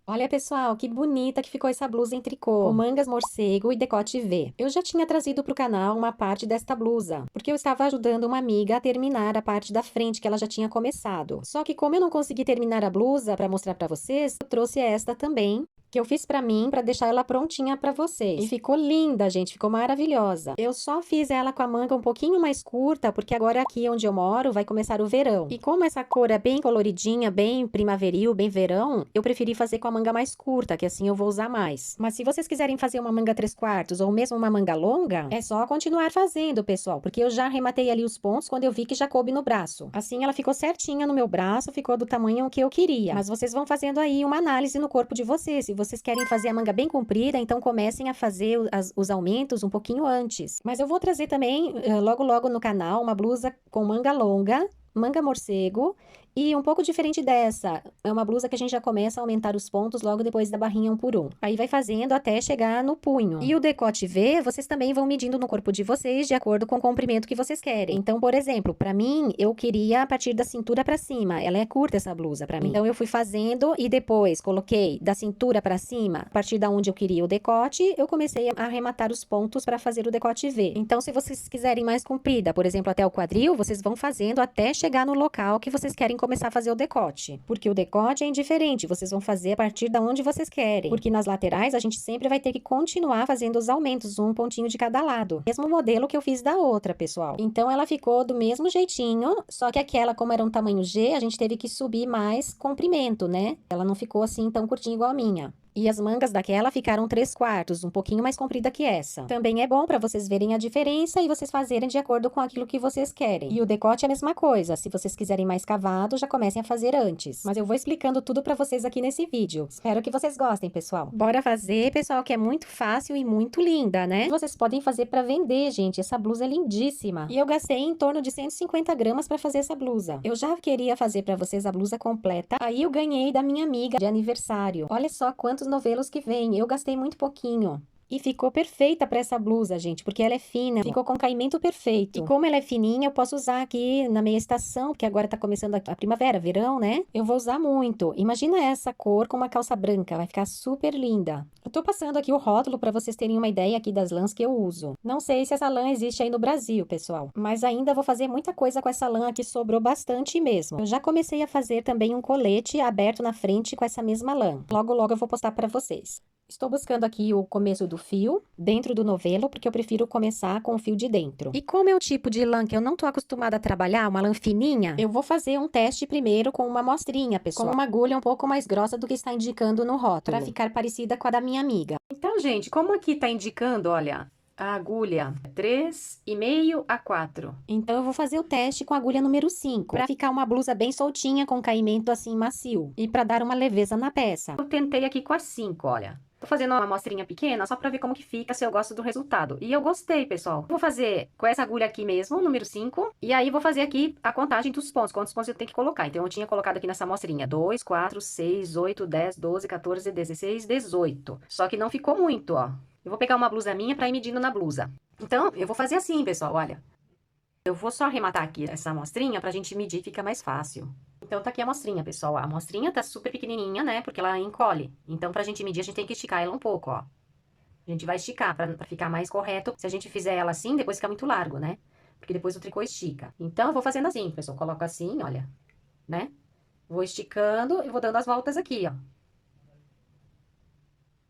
Olha, pessoal, que bonita que ficou essa blusa em tricô, com mangas morcego e decote V. Eu já tinha trazido para o canal uma parte desta blusa, porque eu estava ajudando uma amiga a terminar a parte da frente que ela já tinha começado. Só que como eu não consegui terminar a blusa para mostrar para vocês, eu trouxe esta também, que eu fiz pra mim, pra deixar ela prontinha pra vocês. E ficou linda, gente, ficou maravilhosa. Eu só fiz ela com a manga um pouquinho mais curta, porque agora aqui onde eu moro vai começar o verão. E como essa cor é bem coloridinha, bem primaveril, bem verão, eu preferi fazer com a manga mais curta, que assim eu vou usar mais. Mas se vocês quiserem fazer uma manga 3/4 ou mesmo uma manga longa, é só continuar fazendo, pessoal, porque eu já arrematei ali os pontos quando eu vi que já coube no braço. Assim ela ficou certinha no meu braço, ficou do tamanho que eu queria. Mas vocês vão fazendo aí uma análise no corpo de vocês. Se vocês querem fazer a manga bem comprida, então comecem a fazer os aumentos um pouquinho antes. Mas eu vou trazer também, logo logo no canal, uma blusa com manga longa, manga morcego, e um pouco diferente dessa, é uma blusa que a gente já começa a aumentar os pontos logo depois da barrinha 1 por 1. Aí vai fazendo até chegar no punho. E o decote V, vocês também vão medindo no corpo de vocês de acordo com o comprimento que vocês querem. Então, por exemplo, pra mim, eu queria a partir da cintura pra cima. Ela é curta essa blusa pra mim. Então, eu fui fazendo e depois coloquei da cintura pra cima, a partir da onde eu queria o decote, eu comecei a arrematar os pontos pra fazer o decote V. Então, se vocês quiserem mais comprida, por exemplo, até o quadril, vocês vão fazendo até chegar no local que vocês querem começar a fazer o decote. Porque o decote é indiferente, vocês vão fazer a partir da onde vocês querem. Porque nas laterais a gente sempre vai ter que continuar fazendo os aumentos, um pontinho de cada lado. Mesmo modelo que eu fiz da outra, pessoal. Então ela ficou do mesmo jeitinho, só que aquela, como era um tamanho G, a gente teve que subir mais comprimento, né? Ela não ficou assim tão curtinha igual a minha. E as mangas daquela ficaram 3/4, um pouquinho mais comprida que essa. Também é bom para vocês verem a diferença e vocês fazerem de acordo com aquilo que vocês querem. E o decote é a mesma coisa. Se vocês quiserem mais cavado, já comecem a fazer antes. Mas eu vou explicando tudo para vocês aqui nesse vídeo. Espero que vocês gostem, pessoal. Bora fazer, pessoal, que é muito fácil e muito linda, né? Vocês podem fazer para vender, gente. Essa blusa é lindíssima. E eu gastei em torno de 150 gramas para fazer essa blusa. Eu já queria fazer para vocês a blusa completa. Aí eu ganhei da minha amiga de aniversário. Olha só quantos novelos que vem. Eu gastei muito pouquinho. E ficou perfeita para essa blusa, gente, porque ela é fina, ficou com caimento perfeito. E como ela é fininha, eu posso usar aqui na meia estação, porque agora tá começando a primavera, verão, né? Eu vou usar muito. Imagina essa cor com uma calça branca, vai ficar super linda. Eu tô passando aqui o rótulo para vocês terem uma ideia aqui das lãs que eu uso. Não sei se essa lã existe aí no Brasil, pessoal, mas ainda vou fazer muita coisa com essa lã aqui, sobrou bastante mesmo. Eu já comecei a fazer também um colete aberto na frente com essa mesma lã. Logo, logo eu vou postar para vocês. Estou buscando aqui o começo do fio, dentro do novelo, porque eu prefiro começar com o fio de dentro. E como é o tipo de lã que eu não tô acostumada a trabalhar, uma lã fininha, eu vou fazer um teste primeiro com uma amostrinha, pessoal. Com uma agulha um pouco mais grossa do que está indicando no rótulo, para ficar parecida com a da minha amiga. Então, gente, como aqui tá indicando, olha, a agulha 3,5 a 4. Então, eu vou fazer o teste com a agulha número 5, para ficar uma blusa bem soltinha, com caimento assim macio, e para dar uma leveza na peça. Eu tentei aqui com a 5, olha. Tô fazendo uma amostrinha pequena só pra ver como que fica, se eu gosto do resultado. E eu gostei, pessoal. Vou fazer com essa agulha aqui mesmo, número 5. E aí, vou fazer aqui a contagem dos pontos. Quantos pontos eu tenho que colocar. Então, eu tinha colocado aqui nessa amostrinha 2, 4, 6, 8, 10, 12, 14, 16, 18. Só que não ficou muito, ó. Eu vou pegar uma blusa minha pra ir medindo na blusa. Então, eu vou fazer assim, pessoal, olha. Eu vou só arrematar aqui essa amostrinha pra gente medir, fica mais fácil. Então, tá aqui a amostrinha, pessoal. A amostrinha tá super pequenininha, né? Porque ela encolhe. Então, pra gente medir, a gente tem que esticar ela um pouco, ó. A gente vai esticar pra ficar mais correto. Se a gente fizer ela assim, depois fica muito largo, né? Porque depois o tricô estica. Então, eu vou fazendo assim, pessoal. Coloco assim, olha, né? Vou esticando e vou dando as voltas aqui, ó.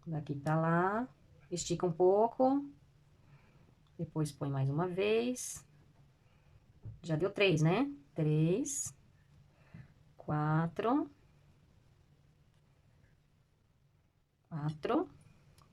Daqui pra lá. Estica um pouco. Depois põe mais uma vez. Já deu 3, né? 3... 4,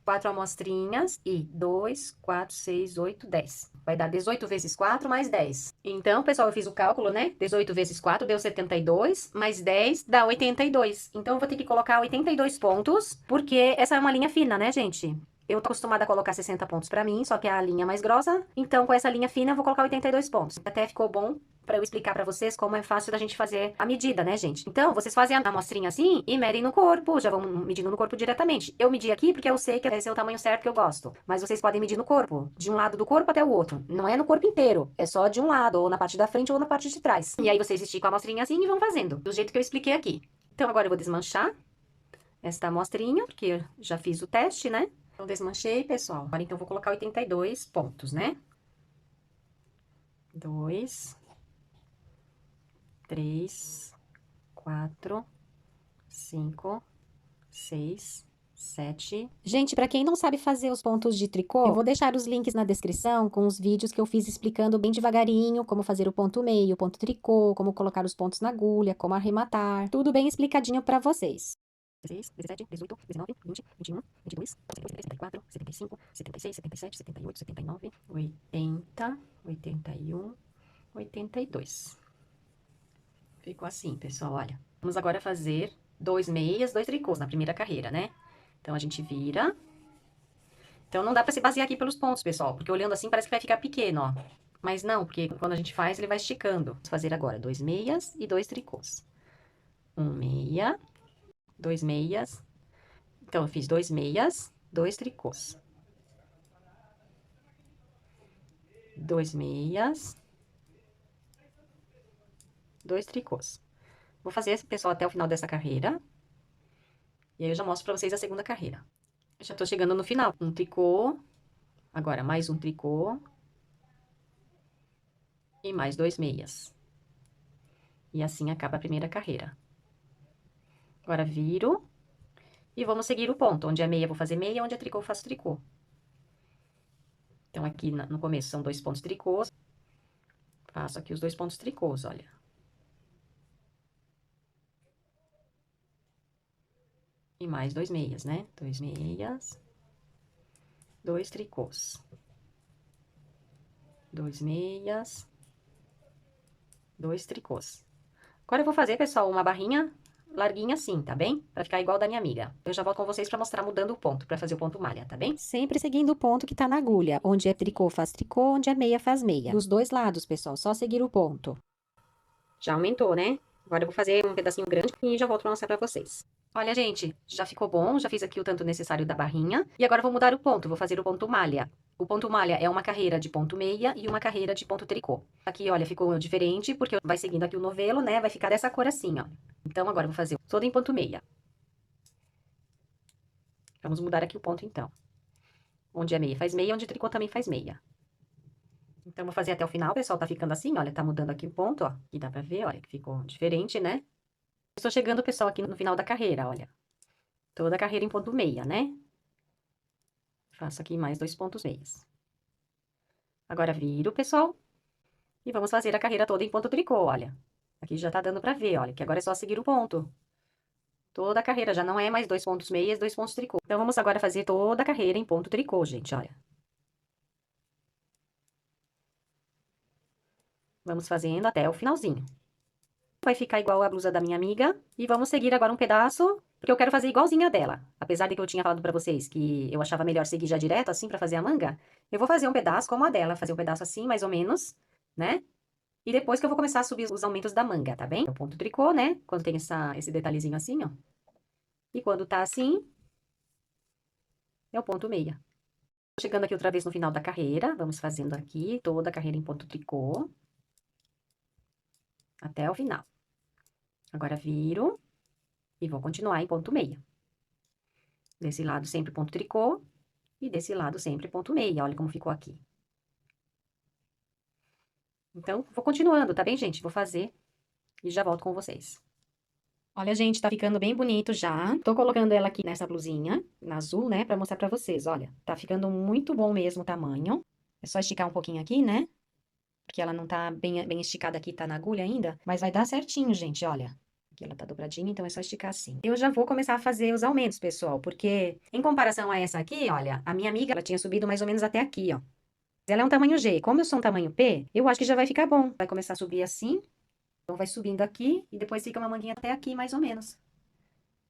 4 amostrinhas e 2, 4, 6, 8, 10. Vai dar 18 vezes 4 mais 10. Então, pessoal, eu fiz o cálculo, né? 18 vezes 4 deu 72, mais 10 dá 82. Então, eu vou ter que colocar 82 pontos, porque essa é uma linha fina, né, gente? Eu tô acostumada a colocar 60 pontos pra mim, só que é a linha mais grossa. Então, com essa linha fina, eu vou colocar 82 pontos. Até ficou bom pra eu explicar pra vocês como é fácil da gente fazer a medida, né, gente? Então, vocês fazem a amostrinha assim e medem no corpo, já vão medindo no corpo diretamente. Eu medi aqui porque eu sei que esse é o tamanho certo que eu gosto. Mas vocês podem medir no corpo, de um lado do corpo até o outro. Não é no corpo inteiro, é só de um lado, ou na parte da frente ou na parte de trás. E aí vocês esticam a amostrinha assim e vão fazendo, do jeito que eu expliquei aqui. Então, agora eu vou desmanchar esta amostrinha, porque eu já fiz o teste, né? Então, desmanchei, pessoal. Agora, então, vou colocar 82 pontos, né? 2, 3, 4, 5, 6, 7. Gente, para quem não sabe fazer os pontos de tricô, eu vou deixar os links na descrição com os vídeos que eu fiz explicando bem devagarinho como fazer o ponto meio, o ponto tricô, como colocar os pontos na agulha, como arrematar. Tudo bem explicadinho para vocês. 16, 17, 18, 19, 20, 21, 22, 23, 74, 75, 76, 77, 78, 79, 80, 81, 82. Ficou assim, pessoal, olha. Vamos agora fazer 2 meias, 2 tricôs na primeira carreira, né? Então, a gente vira. Então, não dá pra se basear aqui pelos pontos, pessoal, porque olhando assim parece que vai ficar pequeno, ó. Mas não, porque quando a gente faz, ele vai esticando. Vamos fazer agora 2 meias e 2 tricôs. 1 meia, 2 meias. Então, eu fiz 2 meias, 2 tricôs. 2 meias, 2 tricôs. Vou fazer, pessoal, até o final dessa carreira. E aí, eu já mostro pra vocês a segunda carreira. Eu já tô chegando no final. Um tricô. Agora, mais um tricô. E mais 2 meias. E assim acaba a primeira carreira. Agora, viro. E vamos seguir o ponto. Onde é meia, vou fazer meia. Onde é tricô, eu faço tricô. Então, aqui no começo são 2 pontos tricôs. Faço aqui os 2 pontos tricôs, olha. E mais 2 meias, né? 2 meias. 2 tricôs. 2 meias. 2 tricôs. Agora, eu vou fazer, pessoal, uma barrinha larguinha assim, tá bem? Pra ficar igual da minha amiga. Eu já volto com vocês pra mostrar mudando o ponto, pra fazer o ponto malha, tá bem? Sempre seguindo o ponto que tá na agulha. Onde é tricô, faz tricô. Onde é meia, faz meia. Dos dois lados, pessoal, só seguir o ponto. Já aumentou, né? Agora eu vou fazer um pedacinho grande e já volto pra mostrar pra vocês. Olha, gente, já ficou bom, já fiz aqui o tanto necessário da barrinha. E agora eu vou mudar o ponto, vou fazer o ponto malha. O ponto malha é uma carreira de ponto meia e uma carreira de ponto tricô. Aqui, olha, ficou diferente, porque vai seguindo aqui o novelo, né? Vai ficar dessa cor assim, ó. Então, agora eu vou fazer todo em ponto meia. Vamos mudar aqui o ponto, então. Onde é meia faz meia, onde tricô também faz meia. Então, vou fazer até o final, pessoal, tá ficando assim, olha, tá mudando aqui o ponto, ó. Aqui dá pra ver, olha, que ficou diferente, né? Estou chegando, pessoal, aqui no final da carreira, olha. Toda a carreira em ponto meia, né? Faço aqui mais 2 pontos meias. Agora, viro, pessoal. E vamos fazer a carreira toda em ponto tricô, olha. Aqui já tá dando pra ver, olha, que agora é só seguir o ponto. Toda a carreira, já não é mais 2 pontos meias, 2 pontos tricô. Então, vamos agora fazer toda a carreira em ponto tricô, gente, olha. Vamos fazendo até o finalzinho. Vai ficar igual a blusa da minha amiga. E vamos seguir agora um pedaço, porque eu quero fazer igualzinha a dela. Apesar de que eu tinha falado pra vocês que eu achava melhor seguir já direto, assim, pra fazer a manga, eu vou fazer um pedaço como a dela, fazer um pedaço assim, mais ou menos, né? E depois que eu vou começar a subir os aumentos da manga, tá bem? É o ponto tricô, né? Quando tem esse detalhezinho assim, ó. E quando tá assim, é o ponto meia. Chegando aqui outra vez no final da carreira, vamos fazendo aqui toda a carreira em ponto tricô. Até o final. Agora, viro e vou continuar em ponto meia. Desse lado sempre ponto tricô e desse lado sempre ponto meia. Olha como ficou aqui. Então, vou continuando, tá bem, gente? Vou fazer e já volto com vocês. Olha, gente, tá ficando bem bonito já. Tô colocando ela aqui nessa blusinha, na azul, né, pra mostrar pra vocês, olha. Tá ficando muito bom mesmo o tamanho. É só esticar um pouquinho aqui, né? Porque ela não tá bem esticada aqui, tá na agulha ainda. Mas vai dar certinho, gente, olha. Aqui ela tá dobradinha, então é só esticar assim. Eu já vou começar a fazer os aumentos, pessoal, porque em comparação a essa aqui, olha, a minha amiga, ela tinha subido mais ou menos até aqui, ó. Ela é um tamanho G. Como eu sou um tamanho P, eu acho que já vai ficar bom. Vai começar a subir assim. Então, vai subindo aqui e depois fica uma manguinha até aqui, mais ou menos.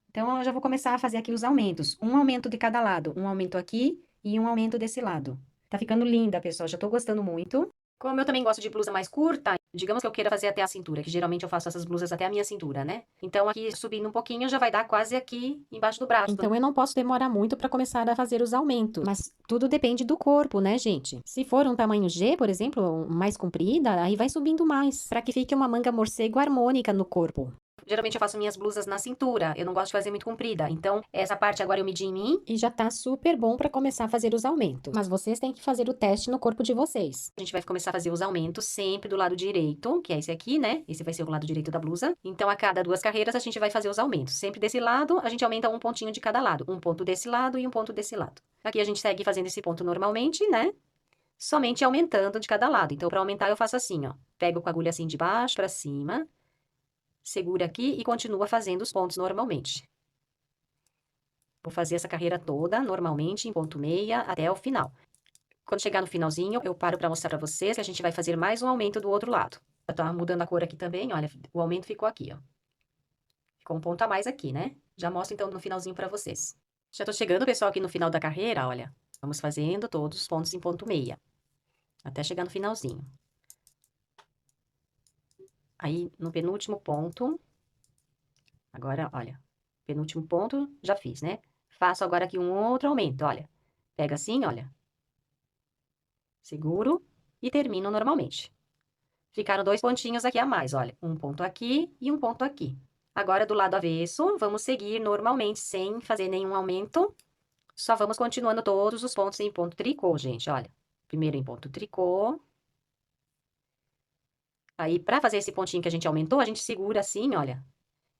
Então, eu já vou começar a fazer aqui os aumentos. Um aumento de cada lado. Um aumento aqui e um aumento desse lado. Tá ficando linda, pessoal. Já tô gostando muito. Como eu também gosto de blusa mais curta, digamos que eu queira fazer até a cintura, que geralmente eu faço essas blusas até a minha cintura, né? Então, aqui subindo um pouquinho, já vai dar quase aqui embaixo do braço. Então, eu não posso demorar muito para começar a fazer os aumentos. Mas tudo depende do corpo, né, gente? Se for um tamanho G, por exemplo, mais comprida, aí vai subindo mais, para que fique uma manga morcego harmônica no corpo. Geralmente eu faço minhas blusas na cintura, eu não gosto de fazer muito comprida. Então, essa parte agora eu medi em mim e já tá super bom pra começar a fazer os aumentos. Mas vocês têm que fazer o teste no corpo de vocês. A gente vai começar a fazer os aumentos sempre do lado direito, que é esse aqui, né? Esse vai ser o lado direito da blusa. Então, a cada 2 carreiras, a gente vai fazer os aumentos. Sempre desse lado, a gente aumenta um pontinho de cada lado. Um ponto desse lado e um ponto desse lado. Aqui a gente segue fazendo esse ponto normalmente, né? Somente aumentando de cada lado. Então, para aumentar, eu faço assim, ó. Pego com a agulha assim de baixo para cima, segura aqui e continua fazendo os pontos normalmente. Vou fazer essa carreira toda normalmente em ponto meia até o final. Quando chegar no finalzinho, eu paro para mostrar para vocês que a gente vai fazer mais um aumento do outro lado. Eu tô mudando a cor aqui também, olha, o aumento ficou aqui, ó. Ficou um ponto a mais aqui, né? Já mostro então no finalzinho para vocês. Já tô chegando, pessoal, aqui no final da carreira, olha. Vamos fazendo todos os pontos em ponto meia. Até chegar no finalzinho. Aí, no penúltimo ponto, agora, olha, penúltimo ponto, já fiz, né? Faço agora aqui um outro aumento, olha. Pega assim, olha. Seguro e termino normalmente. Ficaram 2 pontinhos aqui a mais, olha. Um ponto aqui e um ponto aqui. Agora, do lado avesso, vamos seguir normalmente, sem fazer nenhum aumento. Só vamos continuando todos os pontos em ponto tricô, gente, olha. Primeiro em ponto tricô. Aí, pra fazer esse pontinho que a gente aumentou, a gente segura assim, olha.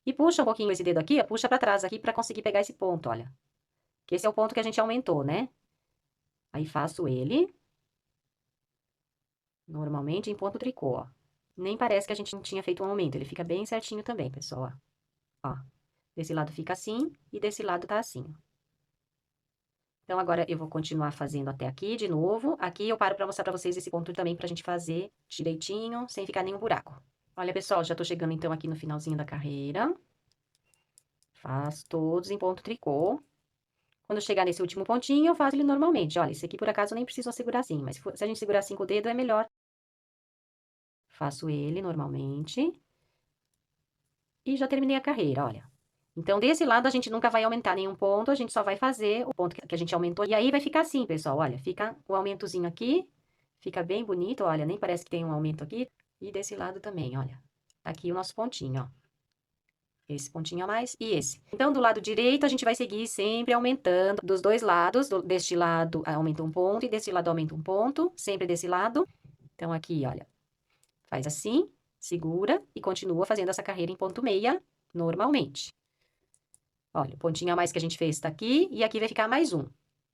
E puxa um pouquinho esse dedo aqui, ó, puxa pra trás aqui pra conseguir pegar esse ponto, olha. Que esse é o ponto que a gente aumentou, né? Aí, faço ele. Normalmente em ponto tricô, ó. Nem parece que a gente não tinha feito um aumento, ele fica bem certinho também, pessoal, ó. Ó. Desse lado fica assim e desse lado tá assim, ó. Então, agora eu vou continuar fazendo até aqui de novo. Aqui eu paro pra mostrar pra vocês esse ponto também pra gente fazer direitinho, sem ficar nenhum buraco. Olha, pessoal, já tô chegando então aqui no finalzinho da carreira. Faço todos em ponto tricô. Quando eu chegar nesse último pontinho, eu faço ele normalmente. Olha, esse aqui por acaso nem precisa segurar assim, mas se a gente segurar assim com o dedo é melhor. Faço ele normalmente. E já terminei a carreira, olha. Então, desse lado, a gente nunca vai aumentar nenhum ponto, a gente só vai fazer o ponto que a gente aumentou. E aí, vai ficar assim, pessoal, olha. Fica o aumentozinho aqui, fica bem bonito, olha. Nem parece que tem um aumento aqui. E desse lado também, olha. Tá aqui o nosso pontinho, ó. Esse pontinho a mais e esse. Então, do lado direito, a gente vai seguir sempre aumentando dos dois lados. Deste lado, aumenta um ponto e desse lado aumenta um ponto. Sempre desse lado. Então, aqui, olha. Faz assim, segura e continua fazendo essa carreira em ponto meia, normalmente. Olha, o pontinho a mais que a gente fez tá aqui, e aqui vai ficar mais um.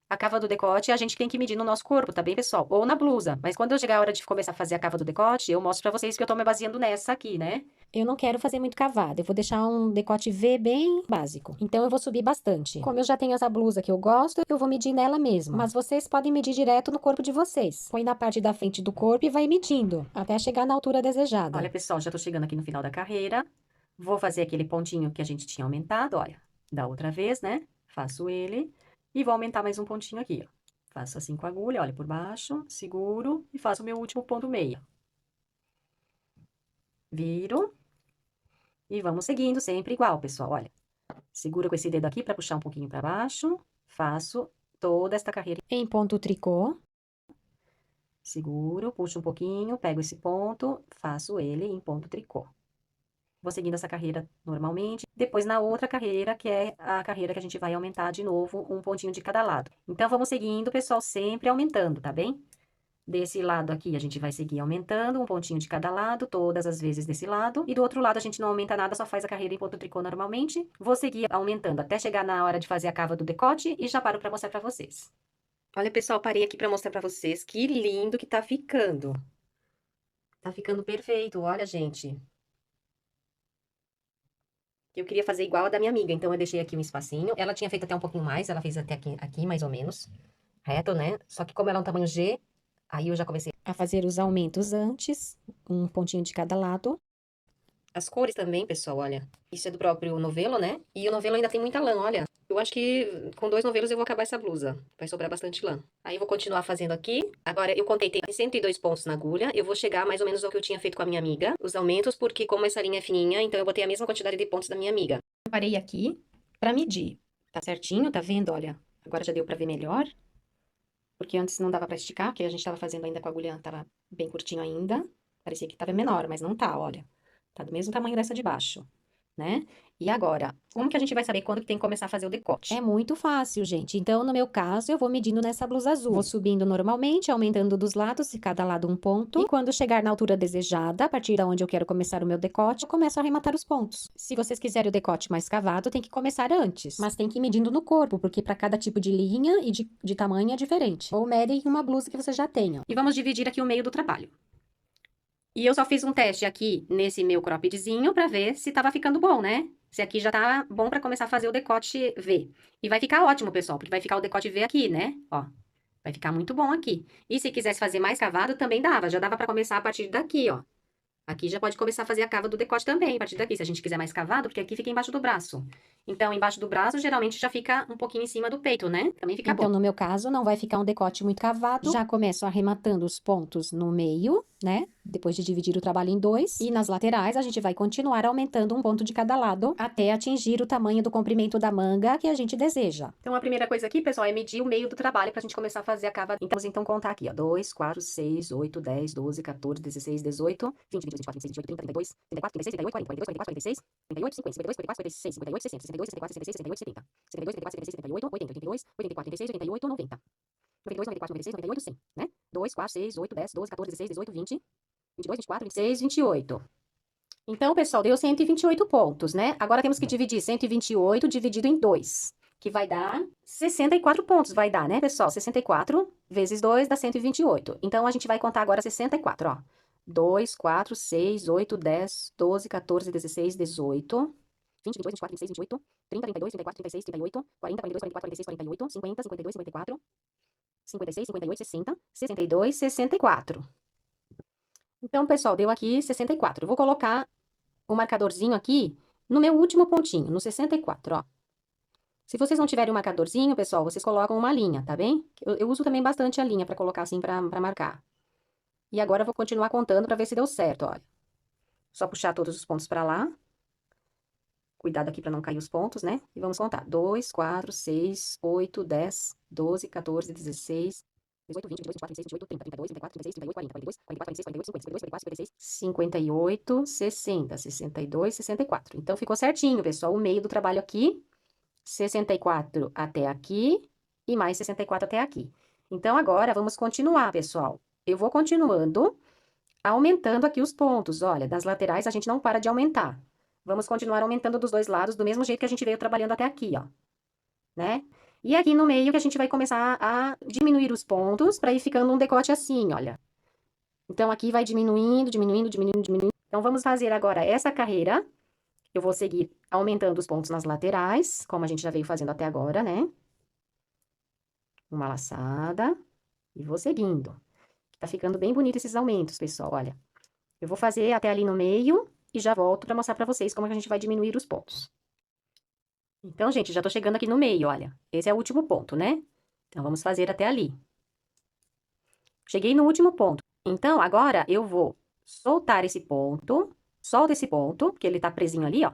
A cava do decote a gente tem que medir no nosso corpo, tá bem, pessoal? Ou na blusa. Mas quando eu chegar a hora de começar a fazer a cava do decote, eu mostro pra vocês que eu tô me baseando nessa aqui, né? Eu não quero fazer muito cavada, eu vou deixar um decote V bem básico. Então, eu vou subir bastante. Como eu já tenho essa blusa que eu gosto, eu vou medir nela mesma. Mas vocês podem medir direto no corpo de vocês. Põe na parte da frente do corpo e vai medindo, até chegar na altura desejada. Olha, pessoal, já tô chegando aqui no final da carreira. Vou fazer aquele pontinho que a gente tinha aumentado, olha. Da outra vez, né? Faço ele. E vou aumentar mais um pontinho aqui, ó. Faço assim com a agulha, olha, por baixo, seguro e faço o meu último ponto meia. Viro. E vamos seguindo sempre igual, pessoal, olha. Segura com esse dedo aqui para puxar um pouquinho para baixo. Faço toda esta carreira em ponto tricô. Seguro, puxo um pouquinho, pego esse ponto, faço ele em ponto tricô. Vou seguindo essa carreira normalmente. Depois, na outra carreira, que é a carreira que a gente vai aumentar de novo um pontinho de cada lado. Então, vamos seguindo, pessoal, sempre aumentando, tá bem? Desse lado aqui, a gente vai seguir aumentando um pontinho de cada lado, todas as vezes desse lado. E do outro lado, a gente não aumenta nada, só faz a carreira em ponto tricô normalmente. Vou seguir aumentando até chegar na hora de fazer a cava do decote e já paro pra mostrar pra vocês. Olha, pessoal, parei aqui pra mostrar pra vocês que lindo que tá ficando. Tá ficando perfeito, olha, gente. Eu queria fazer igual a da minha amiga, então eu deixei aqui um espacinho. Ela tinha feito até um pouquinho mais, ela fez até aqui mais ou menos. Reto, né? Só que como ela é um tamanho G, aí eu já comecei a fazer os aumentos antes, um pontinho de cada lado. As cores também, pessoal, olha. Isso é do próprio novelo, né? E o novelo ainda tem muita lã, olha. Eu acho que com 2 novelos eu vou acabar essa blusa. Vai sobrar bastante lã. Aí eu vou continuar fazendo aqui. Agora, eu contei, tem 102 pontos na agulha. Eu vou chegar mais ou menos ao que eu tinha feito com a minha amiga. Os aumentos, porque como essa linha é fininha, então eu botei a mesma quantidade de pontos da minha amiga. Parei aqui pra medir. Tá certinho, tá vendo? Olha, agora já deu pra ver melhor. Porque antes não dava pra esticar, porque a gente tava fazendo ainda com a agulha, tava bem curtinho ainda. Parecia que tava menor, mas não tá, olha. Tá do mesmo tamanho dessa de baixo. né? E agora, como que a gente vai saber quando que tem que começar a fazer o decote? É muito fácil, gente. Então, no meu caso, eu vou medindo nessa blusa azul. Vou subindo normalmente, aumentando dos lados, de cada lado um ponto. E quando chegar na altura desejada, a partir da onde eu quero começar o meu decote, eu começo a arrematar os pontos. Se vocês quiserem o decote mais cavado, tem que começar antes. Mas tem que ir medindo no corpo, porque para cada tipo de linha e de tamanho é diferente. Ou medem uma blusa que você já tenha. E vamos dividir aqui o meio do trabalho. E eu só fiz um teste aqui nesse meu croppedzinho pra ver se tava ficando bom, né? Se aqui já tá bom pra começar a fazer o decote V. E vai ficar ótimo, pessoal, porque vai ficar o decote V aqui, né? Ó, vai ficar muito bom aqui. E se quisesse fazer mais cavado, também dava. Já dava pra começar a partir daqui, ó. Aqui já pode começar a fazer a cava do decote também, a partir daqui, se a gente quiser mais cavado, porque aqui fica embaixo do braço. Então, embaixo do braço, geralmente já fica um pouquinho em cima do peito, né? Também fica bom. Então, no meu caso, não vai ficar um decote muito cavado. Já começo arrematando os pontos no meio, né? Depois de dividir o trabalho em dois. E nas laterais, a gente vai continuar aumentando um ponto de cada lado, até atingir o tamanho do comprimento da manga que a gente deseja. Então, a primeira coisa aqui, pessoal, é medir o meio do trabalho pra gente começar a fazer a cava. Então contar aqui, ó. 2, 4, 6, 8, 10, 12, 14, 16, 18, 20, 22, 24, 26, 28, 30, 32, 34, 36, 38, 40, 42, 44, 46, 48, 50, 52, 54, 56, 58, 60, 62, 64, 66, 67, 70, 72, 74, 76, 78, 80, 82, 84, 86, 88, 90. 92, 94, 96, 98, 100, né? 2, 4, 6, 8, 10, 12, 14, 16, 18, 20, 22, 24, 26, 28. Então, pessoal, deu 128 pontos, né? Agora temos que dividir 128 dividido em 2, que vai dar 64 pontos, vai dar, né, pessoal? 64 vezes 2 dá 128. Então, a gente vai contar agora 64, ó. 2, 4, 6, 8, 10, 12, 14, 16, 18, 20, 22, 24, 26, 28, 30, 32, 34, 36, 38, 40, 42, 44, 46, 48, 50, 52, 54, 56, 58, 60, 62, 64. Então, pessoal, deu aqui 64. Eu vou colocar o marcadorzinho aqui no meu último pontinho, no 64, ó. Se vocês não tiverem um marcadorzinho, pessoal, vocês colocam uma linha, tá bem? Eu uso também bastante a linha pra colocar assim, pra marcar. E agora eu vou continuar contando pra ver se deu certo, olha. Só puxar todos os pontos pra lá. Cuidado aqui pra não cair os pontos, né? E vamos contar. 2, 4, 6, 8, 10, 12, 14, 16, 18, 20, 22, 24, 26, 28, 30, 32, 34, 36, 38, 40, 42, 44, 46, 48, 50, 52, 54, 56, 58, 60, 62, 64. Então, ficou certinho, pessoal, o meio do trabalho aqui, 64 até aqui e mais 64 até aqui. Então, agora, vamos continuar, pessoal. Eu vou continuando, aumentando aqui os pontos. Olha, das laterais a gente não para de aumentar. Vamos continuar aumentando dos dois lados, do mesmo jeito que a gente veio trabalhando até aqui, ó. Né? E aqui no meio que a gente vai começar a diminuir os pontos para ir ficando um decote assim, olha. Então, aqui vai diminuindo, diminuindo, diminuindo, diminuindo. Então, vamos fazer agora essa carreira. Eu vou seguir aumentando os pontos nas laterais, como a gente já veio fazendo até agora, né? Uma laçada. E vou seguindo. Tá ficando bem bonito esses aumentos, pessoal, olha. Eu vou fazer até ali no meio e já volto para mostrar para vocês como é que a gente vai diminuir os pontos. Então, gente, já tô chegando aqui no meio, olha. Esse é o último ponto, né? Então, vamos fazer até ali. Cheguei no último ponto. Então, agora eu vou soltar esse ponto. Solta esse ponto, que ele tá presinho ali, ó.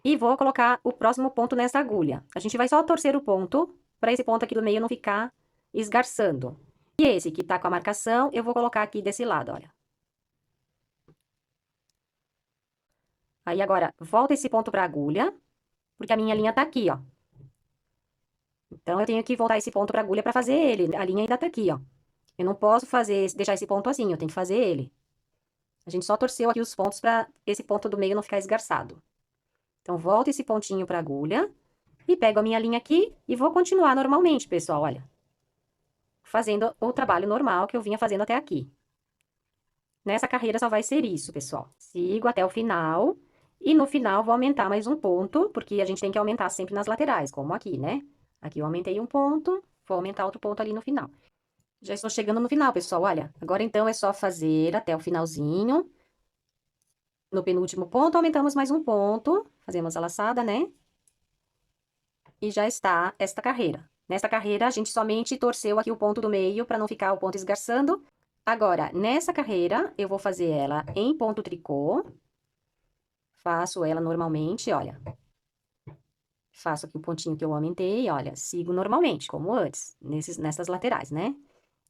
E vou colocar o próximo ponto nessa agulha. A gente vai só torcer o ponto, para esse ponto aqui do meio não ficar esgarçando. E esse que tá com a marcação, eu vou colocar aqui desse lado, olha. Aí, agora, volta esse ponto pra agulha, porque a minha linha tá aqui, ó. Então, eu tenho que voltar esse ponto pra agulha pra fazer ele. A linha ainda tá aqui, ó. Eu não posso deixar esse ponto assim, eu tenho que fazer ele. A gente só torceu aqui os pontos pra esse ponto do meio não ficar esgarçado. Então, volto esse pontinho pra agulha e pego a minha linha aqui e vou continuar normalmente, pessoal, olha. Fazendo o trabalho normal que eu vinha fazendo até aqui. Nessa carreira só vai ser isso, pessoal. Sigo até o final e no final vou aumentar mais um ponto, porque a gente tem que aumentar sempre nas laterais, como aqui, né? Aqui eu aumentei um ponto, vou aumentar outro ponto ali no final. Já estou chegando no final, pessoal, olha. Agora, então, é só fazer até o finalzinho. No penúltimo ponto, aumentamos mais um ponto. Fazemos a laçada, né? E já está esta carreira. Nesta carreira, a gente somente torceu aqui o ponto do meio para não ficar o ponto esgarçando. Agora, nessa carreira, eu vou fazer ela em ponto tricô. Faço ela normalmente, olha. Faço aqui o pontinho que eu aumentei, olha. Sigo normalmente, como antes, nessas laterais, né?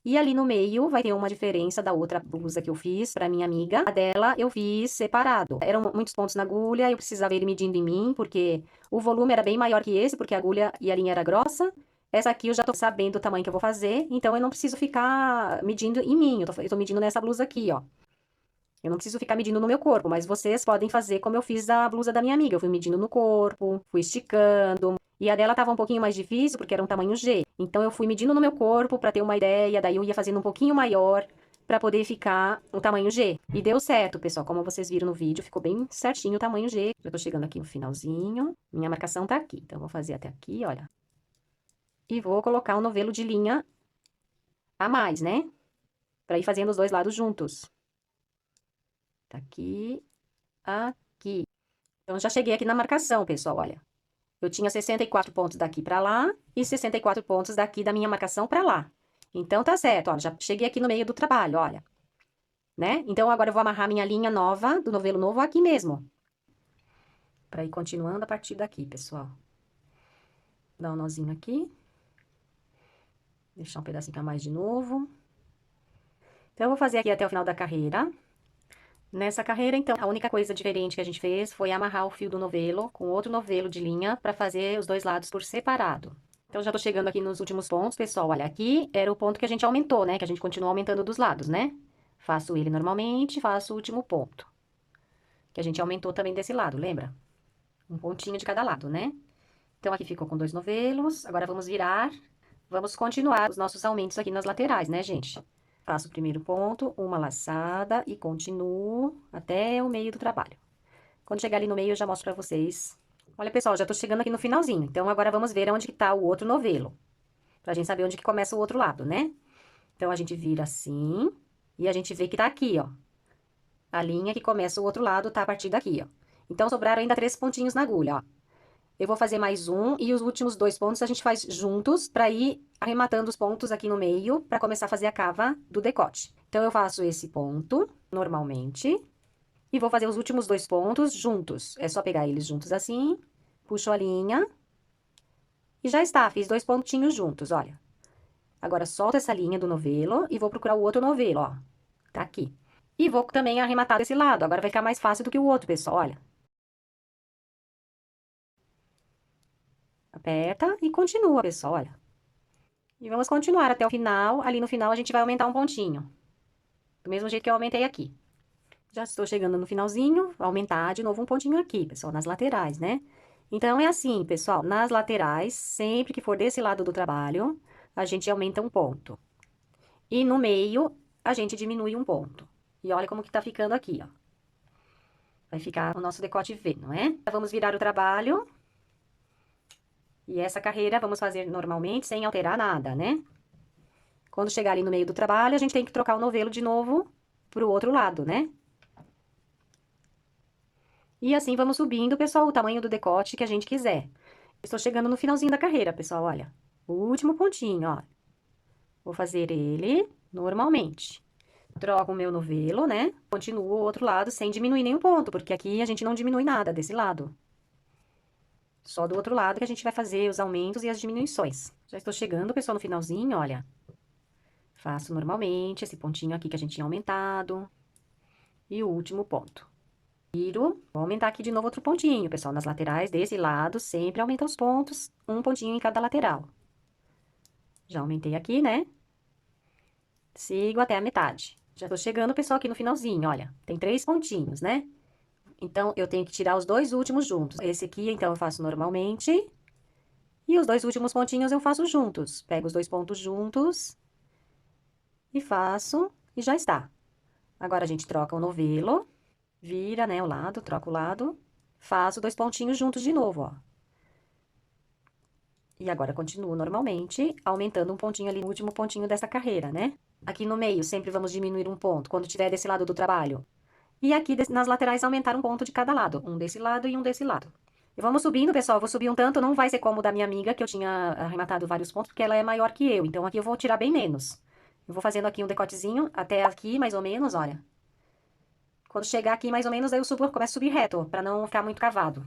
E ali no meio vai ter uma diferença da outra blusa que eu fiz pra minha amiga. A dela eu fiz separado. Eram muitos pontos na agulha, eu precisava ir medindo em mim, porque o volume era bem maior que esse, porque a agulha e a linha era grossa. Essa aqui eu já tô sabendo o tamanho que eu vou fazer, então eu não preciso ficar medindo em mim. Eu tô medindo nessa blusa aqui, ó. Eu não preciso ficar medindo no meu corpo, mas vocês podem fazer como eu fiz a blusa da minha amiga. Eu fui medindo no corpo, fui esticando. E a dela tava um pouquinho mais difícil, porque era um tamanho G. Então, eu fui medindo no meu corpo para ter uma ideia, daí eu ia fazendo um pouquinho maior para poder ficar um tamanho G. E deu certo, pessoal. Como vocês viram no vídeo, ficou bem certinho o tamanho G. Já tô chegando aqui no finalzinho. Minha marcação tá aqui. Então, eu vou fazer até aqui, olha. E vou colocar um novelo de linha a mais, né? Para ir fazendo os dois lados juntos. Tá aqui, aqui. Então, já cheguei aqui na marcação, pessoal, olha. Eu tinha 64 pontos daqui pra lá e 64 pontos daqui da minha marcação pra lá. Então, tá certo, ó, já cheguei aqui no meio do trabalho, olha. Né? Então, agora eu vou amarrar minha linha nova, do novelo novo, aqui mesmo. Pra ir continuando a partir daqui, pessoal. Dá um nozinho aqui. Deixar um pedacinho a mais de novo. Então, eu vou fazer aqui até o final da carreira. Nessa carreira, então, a única coisa diferente que a gente fez foi amarrar o fio do novelo com outro novelo de linha para fazer os dois lados por separado. Então, já tô chegando aqui nos últimos pontos, pessoal. Olha, aqui era o ponto que a gente aumentou, né? Que a gente continuou aumentando dos lados, né? Faço ele normalmente, faço o último ponto. Que a gente aumentou também desse lado, lembra? Um pontinho de cada lado, né? Então, aqui ficou com 2 novelos. Agora, vamos virar. Vamos continuar os nossos aumentos aqui nas laterais, né, gente? Faço o primeiro ponto, uma laçada e continuo até o meio do trabalho. Quando chegar ali no meio, eu já mostro pra vocês. Olha, pessoal, já tô chegando aqui no finalzinho. Então, agora vamos ver onde que tá o outro novelo. Pra gente saber onde que começa o outro lado, né? Então, a gente vira assim e a gente vê que tá aqui, ó. A linha que começa o outro lado tá a partir daqui, ó. Então, sobraram ainda 3 pontinhos na agulha, ó. Eu vou fazer mais um e os últimos 2 pontos a gente faz juntos pra ir arrematando os pontos aqui no meio pra começar a fazer a cava do decote. Então, eu faço esse ponto normalmente e vou fazer os últimos 2 pontos juntos. É só pegar eles juntos assim, puxo a linha e já está, fiz 2 pontinhos juntos, olha. Agora, solto essa linha do novelo e vou procurar o outro novelo, ó. Tá aqui. E vou também arrematar desse lado, agora vai ficar mais fácil do que o outro, pessoal, olha. Aperta e continua, pessoal, olha. E vamos continuar até o final. Ali no final a gente vai aumentar um pontinho. Do mesmo jeito que eu aumentei aqui. Já estou chegando no finalzinho, vou aumentar de novo um pontinho aqui, pessoal, nas laterais, né? Então, é assim, pessoal, nas laterais, sempre que for desse lado do trabalho, a gente aumenta um ponto. E no meio, a gente diminui um ponto. E olha como que tá ficando aqui, ó. Vai ficar o nosso decote V, não é? Vamos virar o trabalho. E essa carreira vamos fazer normalmente, sem alterar nada, né? Quando chegar ali no meio do trabalho, a gente tem que trocar o novelo de novo pro outro lado, né? E assim vamos subindo, pessoal, o tamanho do decote que a gente quiser. Estou chegando no finalzinho da carreira, pessoal, olha. O último pontinho, ó. Vou fazer ele normalmente. Troco o meu novelo, né? Continuo o outro lado sem diminuir nenhum ponto, porque aqui a gente não diminui nada desse lado. Só do outro lado que a gente vai fazer os aumentos e as diminuições. Já estou chegando, pessoal, no finalzinho, olha. Faço normalmente esse pontinho aqui que a gente tinha aumentado. E o último ponto. Viro, vou aumentar aqui de novo outro pontinho, pessoal. Nas laterais desse lado, sempre aumenta os pontos, um pontinho em cada lateral. Já aumentei aqui, né? Sigo até a metade. Já tô chegando, pessoal, aqui no finalzinho, olha. Tem 3 pontinhos, né? Então, eu tenho que tirar os 2 últimos juntos. Esse aqui, então, eu faço normalmente. E os 2 últimos pontinhos eu faço juntos. Pego os 2 pontos juntos. E faço, e já está. Agora, a gente troca o novelo. Vira, né, o lado, troca o lado. Faço 2 pontinhos juntos de novo, ó. E agora, continuo normalmente, aumentando um pontinho ali no último pontinho dessa carreira, né? Aqui no meio, sempre vamos diminuir um ponto, quando tiver desse lado do trabalho. E aqui, nas laterais, aumentar um ponto de cada lado. Um desse lado e um desse lado. E vamos subindo, pessoal. Eu vou subir um tanto, não vai ser como o da minha amiga, que eu tinha arrematado vários pontos, porque ela é maior que eu. Então, aqui eu vou tirar bem menos. Eu vou fazendo aqui um decotezinho, até aqui, mais ou menos, olha. Quando chegar aqui, mais ou menos, aí eu subo, começo a subir reto, pra não ficar muito cavado.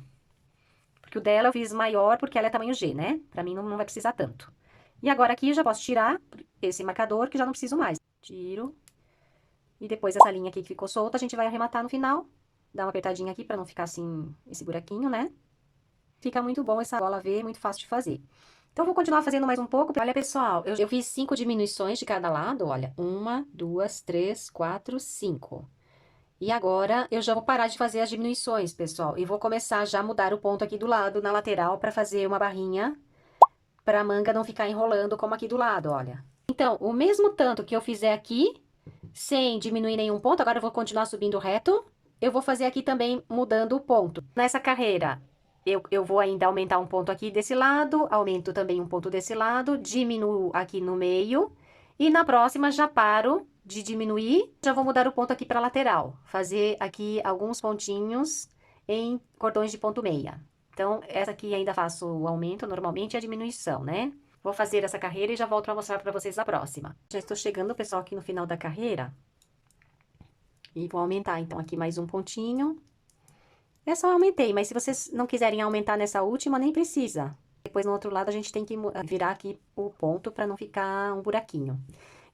Porque o dela eu fiz maior, porque ela é tamanho G, né? Pra mim não vai precisar tanto. E agora aqui eu já posso tirar esse marcador, que já não preciso mais. Tiro. E depois essa linha aqui que ficou solta, a gente vai arrematar no final. Dá uma apertadinha aqui pra não ficar assim, esse buraquinho, né? Fica muito bom essa gola V, muito fácil de fazer. Então, eu vou continuar fazendo mais um pouco. Olha, pessoal, eu fiz 5 diminuições de cada lado, olha. 1, 2, 3, 4, 5. E agora, eu já vou parar de fazer as diminuições, pessoal. E vou começar já a mudar o ponto aqui do lado, na lateral, pra fazer uma barrinha, pra manga não ficar enrolando como aqui do lado, olha. Então, o mesmo tanto que eu fizer aqui, sem diminuir nenhum ponto, agora eu vou continuar subindo reto. Eu vou fazer aqui também mudando o ponto. Nessa carreira, eu vou ainda aumentar um ponto aqui desse lado, aumento também um ponto desse lado, diminuo aqui no meio. E na próxima já paro de diminuir, já vou mudar o ponto aqui para lateral. Fazer aqui alguns pontinhos em cordões de ponto meia. Então, essa aqui ainda faço o aumento normalmente e a diminuição, né? Vou fazer essa carreira e já volto para mostrar para vocês a próxima. Já estou chegando, pessoal, aqui no final da carreira. E vou aumentar, então, aqui mais um pontinho. Eu só aumentei, mas se vocês não quiserem aumentar nessa última, nem precisa. Depois, no outro lado, a gente tem que virar aqui o ponto para não ficar um buraquinho.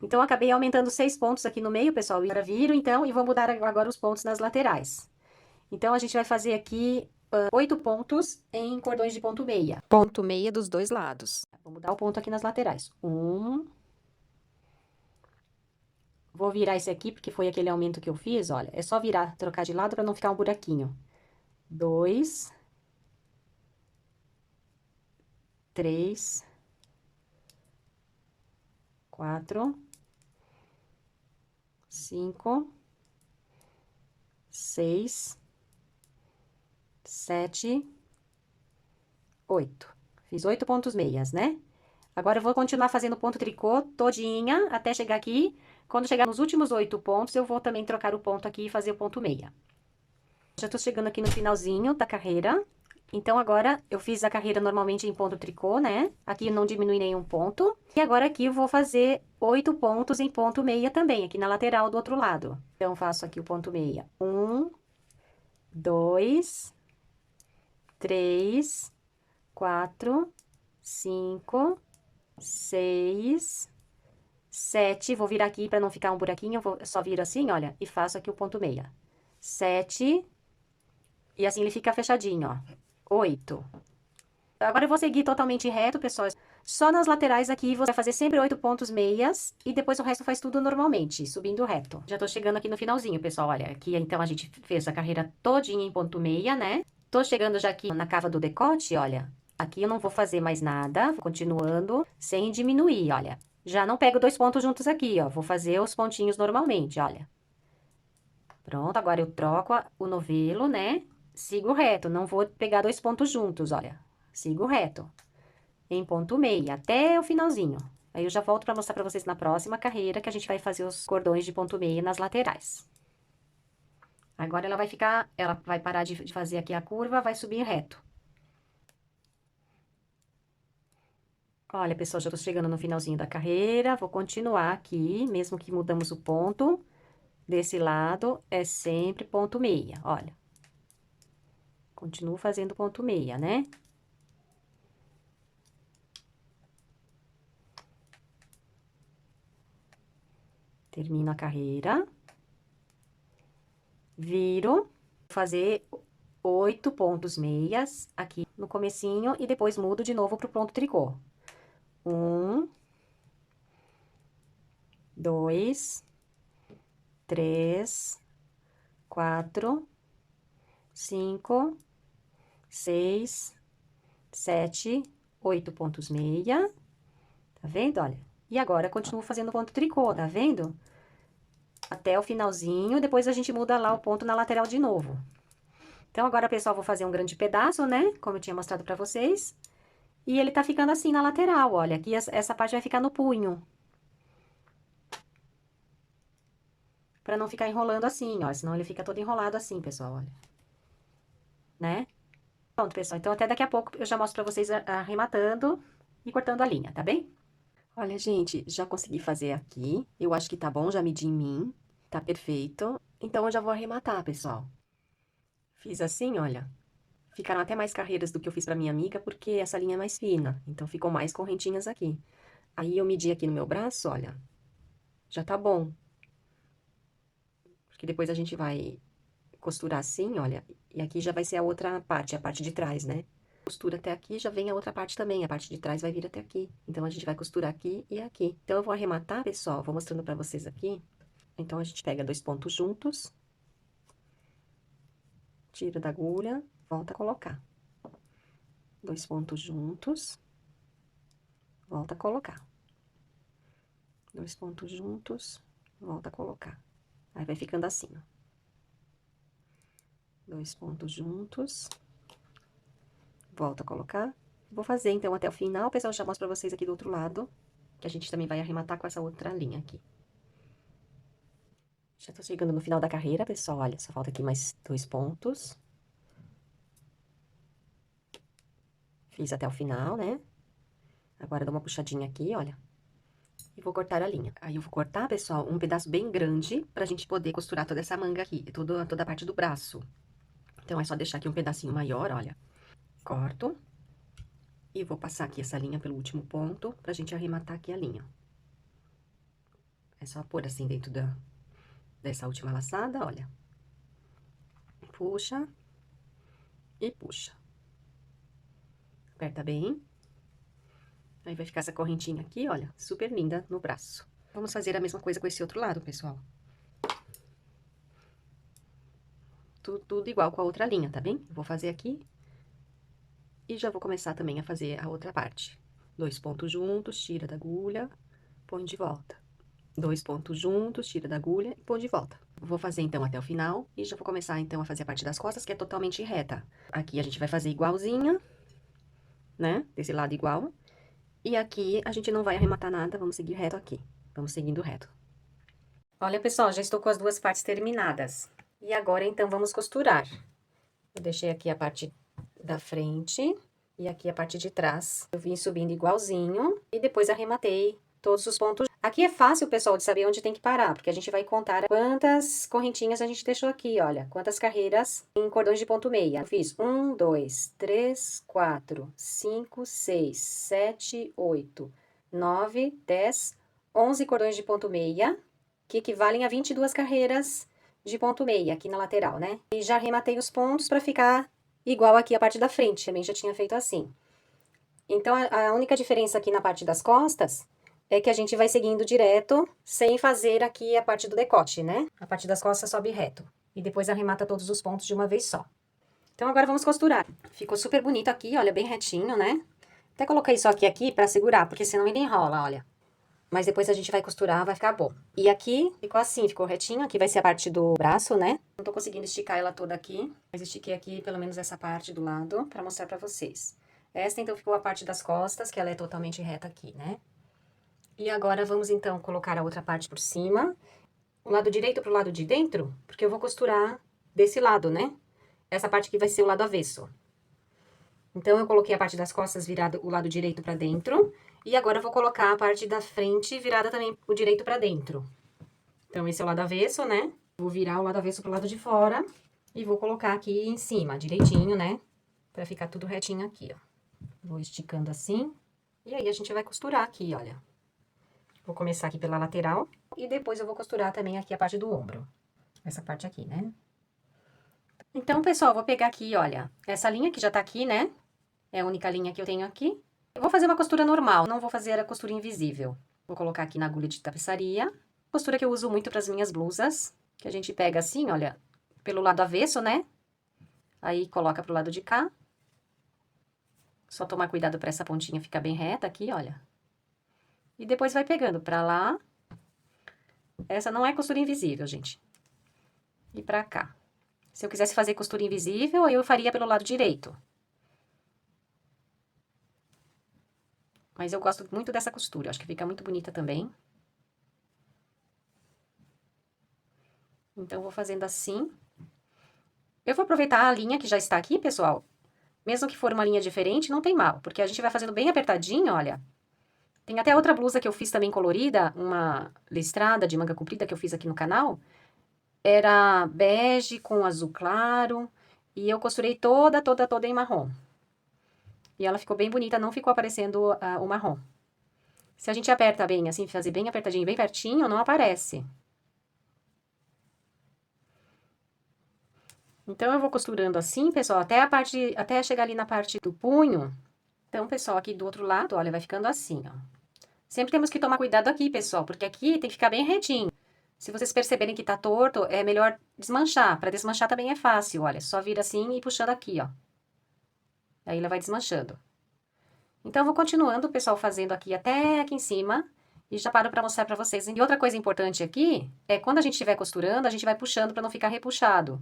Então, eu acabei aumentando 6 pontos aqui no meio, pessoal. E agora viro, então, e vou mudar agora os pontos nas laterais. Então, a gente vai fazer aqui 8 pontos em cordões de ponto meia. Ponto meia dos dois lados. Vou mudar o ponto aqui nas laterais. Vou virar esse aqui, porque foi aquele aumento que eu fiz, olha. É só virar, trocar de lado para não ficar um buraquinho. 2, 3, 4, 5, 6, 7, 8. Fiz 8 pontos meias, né? Agora, eu vou continuar fazendo ponto tricô todinha até chegar aqui. Quando chegar nos últimos 8 pontos, eu vou também trocar o ponto aqui e fazer o ponto meia. Já tô chegando aqui no finalzinho da carreira. Então, agora, eu fiz a carreira normalmente em ponto tricô, né? Aqui eu não diminui nenhum ponto. E agora aqui eu vou fazer 8 pontos em ponto meia também, aqui na lateral do outro lado. Então, faço aqui o ponto meia. 1, 2, 3, 4, 5, 6, 7. Vou virar aqui para não ficar um buraquinho, eu só viro assim, olha, e faço aqui o ponto meia. 7, e assim ele fica fechadinho, ó. 8. Agora eu vou seguir totalmente reto, pessoal. Só nas laterais aqui você vai fazer sempre 8 pontos meias e depois o resto faz tudo normalmente, subindo reto. Já tô chegando aqui no finalzinho, pessoal, olha. Aqui então a gente fez a carreira todinha em ponto meia, né? Tô chegando já aqui na cava do decote, olha. Aqui eu não vou fazer mais nada, vou continuando sem diminuir, olha. Já não pego 2 pontos juntos aqui, ó. Vou fazer os pontinhos normalmente, olha. Pronto, agora eu troco o novelo, né? Sigo reto, não vou pegar 2 pontos juntos, olha. Sigo reto. Em ponto meia, até o finalzinho. Aí eu já volto pra mostrar pra vocês na próxima carreira, que a gente vai fazer os cordões de ponto meia nas laterais. Agora ela vai parar de fazer aqui a curva, vai subir reto. Olha, pessoal, já tô chegando no finalzinho da carreira, vou continuar aqui, mesmo que mudamos o ponto. Desse lado, é sempre ponto meia, olha. Continuo fazendo ponto meia, né? Termino a carreira. Viro. Fazer 8 pontos meias aqui no comecinho e depois mudo de novo pro ponto tricô. 1, 2, 3, 4, 5, 6, 7, 8 pontos meia. Tá vendo? Olha. E agora, continuo fazendo ponto tricô, tá vendo? Até o finalzinho, depois a gente muda lá o ponto na lateral de novo. Então, agora, pessoal, vou fazer um grande pedaço, né? Como eu tinha mostrado pra vocês. E ele tá ficando assim na lateral, olha. Aqui essa parte vai ficar no punho. Pra não ficar enrolando assim, ó. Senão ele fica todo enrolado assim, pessoal, olha. Né? Pronto, pessoal. Então, até daqui a pouco eu já mostro pra vocês arrematando e cortando a linha, tá bem? Olha, gente, já consegui fazer aqui. Eu acho que tá bom, já medi em mim. Tá perfeito. Então, eu já vou arrematar, pessoal. Fiz assim, olha. Ficaram até mais carreiras do que eu fiz pra minha amiga, porque essa linha é mais fina. Então, ficou mais correntinhas aqui. Aí, eu medi aqui no meu braço, olha, já tá bom. Porque depois a gente vai costurar assim, olha, e aqui já vai ser a outra parte, a parte de trás, né? Costura até aqui, já vem a outra parte também, a parte de trás vai vir até aqui. Então, a gente vai costurar aqui e aqui. Então, eu vou arrematar, pessoal, vou mostrando pra vocês aqui. Então, a gente pega 2 pontos juntos, tira da agulha, volta a colocar. 2 pontos juntos, volta a colocar. 2 pontos juntos, volta a colocar. Aí, vai ficando assim, ó. 2 pontos juntos, volta a colocar. Vou fazer, então, até o final, pessoal, eu já mostro pra vocês aqui do outro lado, que a gente também vai arrematar com essa outra linha aqui. Já tô chegando no final da carreira, pessoal, olha, só falta aqui mais 2 pontos. Fiz até o final, né? Agora, dou uma puxadinha aqui, olha. E vou cortar a linha. Aí, eu vou cortar, pessoal, um pedaço bem grande, pra gente poder costurar toda essa manga aqui, toda a parte do braço. Então, é só deixar aqui um pedacinho maior, olha. Corto. E vou passar aqui essa linha pelo último ponto, pra gente arrematar aqui a linha. É só pôr assim dentro dessa última laçada, olha. Puxa. E puxa. Aperta bem. Aí, vai ficar essa correntinha aqui, olha, super linda no braço. Vamos fazer a mesma coisa com esse outro lado, pessoal. Tudo igual com a outra linha, tá bem? Vou fazer aqui. E já vou começar também a fazer a outra parte. 2 pontos juntos, tira da agulha, põe de volta. 2 pontos juntos, tira da agulha e põe de volta. Vou fazer, então, até o final. E já vou começar, então, a fazer a parte das costas, que é totalmente reta. Aqui a gente vai fazer igualzinha, né? Desse lado igual. E aqui a gente não vai arrematar nada, vamos seguir reto aqui. Vamos seguindo reto. Olha, pessoal, já estou com as duas partes terminadas. E agora, então, vamos costurar. Eu deixei aqui a parte da frente e aqui a parte de trás. Eu vim subindo igualzinho e depois arrematei todos os pontos. Aqui é fácil, pessoal, de saber onde tem que parar, porque a gente vai contar quantas correntinhas a gente deixou aqui, olha. Quantas carreiras em cordões de ponto meia. Eu fiz 1, 2, 3, 4, 5, 6, 7, 8, 9, 10, 11 cordões de ponto meia, que equivalem a 22 carreiras de ponto meia aqui na lateral, né? E já arrematei os pontos para ficar igual aqui a parte da frente, também já tinha feito assim. Então, a única diferença aqui na parte das costas é que a gente vai seguindo direto, sem fazer aqui a parte do decote, né? A parte das costas sobe reto. E depois arremata todos os pontos de uma vez só. Então, agora vamos costurar. Ficou super bonito aqui, olha, bem retinho, né? Até coloquei só aqui pra segurar, porque senão ele enrola, olha. Mas depois a gente vai costurar, vai ficar bom. E aqui ficou assim, ficou retinho. Aqui vai ser a parte do braço, né? Não tô conseguindo esticar ela toda aqui, mas estiquei aqui pelo menos essa parte do lado pra mostrar pra vocês. Esta, então, ficou a parte das costas, que ela é totalmente reta aqui, né? E agora, vamos, então, colocar a outra parte por cima. O lado direito pro lado de dentro, porque eu vou costurar desse lado, né? Essa parte aqui vai ser o lado avesso. Então, eu coloquei a parte das costas virada o lado direito pra dentro. E agora, eu vou colocar a parte da frente virada também o direito pra dentro. Então, esse é o lado avesso, né? Vou virar o lado avesso pro lado de fora. E vou colocar aqui em cima, direitinho, né? Pra ficar tudo retinho aqui, ó. Vou esticando assim. E aí, a gente vai costurar aqui, olha. Vou começar aqui pela lateral. E depois eu vou costurar também aqui a parte do ombro. Essa parte aqui, né? Então, pessoal, vou pegar aqui, olha. Essa linha que já tá aqui, né? É a única linha que eu tenho aqui. Eu vou fazer uma costura normal, não vou fazer a costura invisível. Vou colocar aqui na agulha de tapeçaria. Costura que eu uso muito para as minhas blusas. Que a gente pega assim, olha, pelo lado avesso, né? Aí, coloca pro lado de cá. Só tomar cuidado para essa pontinha ficar bem reta aqui, olha. E depois vai pegando pra lá. Essa não é costura invisível, gente. E pra cá. Se eu quisesse fazer costura invisível, eu faria pelo lado direito. Mas eu gosto muito dessa costura, acho que fica muito bonita também. Então, eu vou fazendo assim. Eu vou aproveitar a linha que já está aqui, pessoal. Mesmo que for uma linha diferente, não tem mal, porque a gente vai fazendo bem apertadinho, olha. Tem até outra blusa que eu fiz também colorida, uma listrada de manga comprida que eu fiz aqui no canal. Era bege com azul claro, e eu costurei toda em marrom. E ela ficou bem bonita, não ficou aparecendo o marrom. Se a gente aperta bem, assim, fazer bem apertadinho, bem pertinho, não aparece. Então, eu vou costurando assim, pessoal, até chegar ali na parte do punho. Então, pessoal, aqui do outro lado, olha, vai ficando assim, ó. Sempre temos que tomar cuidado aqui, pessoal, porque aqui tem que ficar bem retinho. Se vocês perceberem que tá torto, é melhor desmanchar. Para desmanchar também é fácil, olha, só vira assim e puxando aqui, ó. Aí ela vai desmanchando. Então, eu vou continuando, pessoal, fazendo aqui até aqui em cima. E já paro para mostrar para vocês. E outra coisa importante aqui é quando a gente estiver costurando, a gente vai puxando para não ficar repuxado.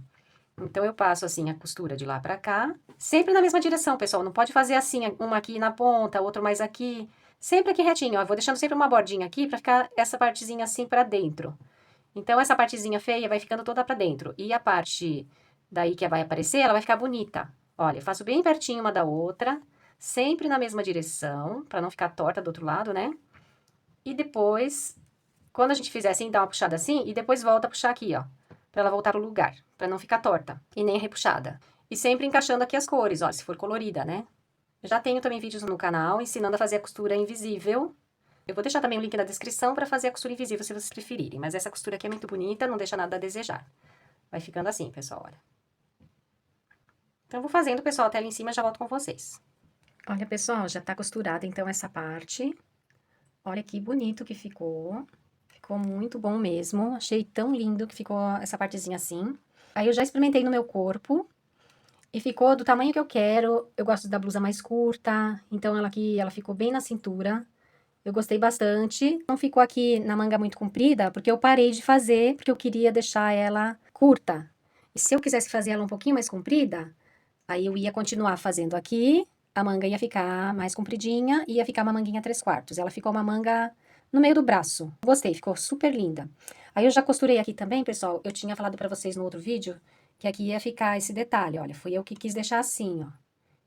Então, eu passo assim a costura de lá pra cá, sempre na mesma direção, pessoal. Não pode fazer assim, uma aqui na ponta, outra mais aqui. Sempre aqui retinho, ó. Eu vou deixando sempre uma bordinha aqui pra ficar essa partezinha assim pra dentro. Então, essa partezinha feia vai ficando toda pra dentro. E a parte daí que vai aparecer, ela vai ficar bonita. Olha, eu faço bem pertinho uma da outra, sempre na mesma direção, pra não ficar torta do outro lado, né? E depois, quando a gente fizer assim, dá uma puxada assim, e depois volta a puxar aqui, ó. Pra ela voltar pro lugar, pra não ficar torta e nem repuxada. E sempre encaixando aqui as cores, ó, se for colorida, né? Eu já tenho também vídeos no canal ensinando a fazer a costura invisível. Eu vou deixar também o link na descrição pra fazer a costura invisível, se vocês preferirem. Mas essa costura aqui é muito bonita, não deixa nada a desejar. Vai ficando assim, pessoal, olha. Então, eu vou fazendo, pessoal, até ali em cima, já volto com vocês. Olha, pessoal, já tá costurada, então, essa parte. Olha que bonito que ficou. Ficou muito bom mesmo. Achei tão lindo que ficou essa partezinha assim. Aí eu já experimentei no meu corpo e ficou do tamanho que eu quero. Eu gosto da blusa mais curta, então ela aqui, ela ficou bem na cintura. Eu gostei bastante. Não ficou aqui na manga muito comprida, porque eu parei de fazer, porque eu queria deixar ela curta. E se eu quisesse fazer ela um pouquinho mais comprida, aí eu ia continuar fazendo aqui, a manga ia ficar mais compridinha, ia ficar uma manguinha 3/4. Ela ficou uma manga no meio do braço. Gostei, ficou super linda. Aí eu já costurei aqui também, pessoal. Eu tinha falado pra vocês no outro vídeo que aqui ia ficar esse detalhe, olha. Fui eu que quis deixar assim, ó.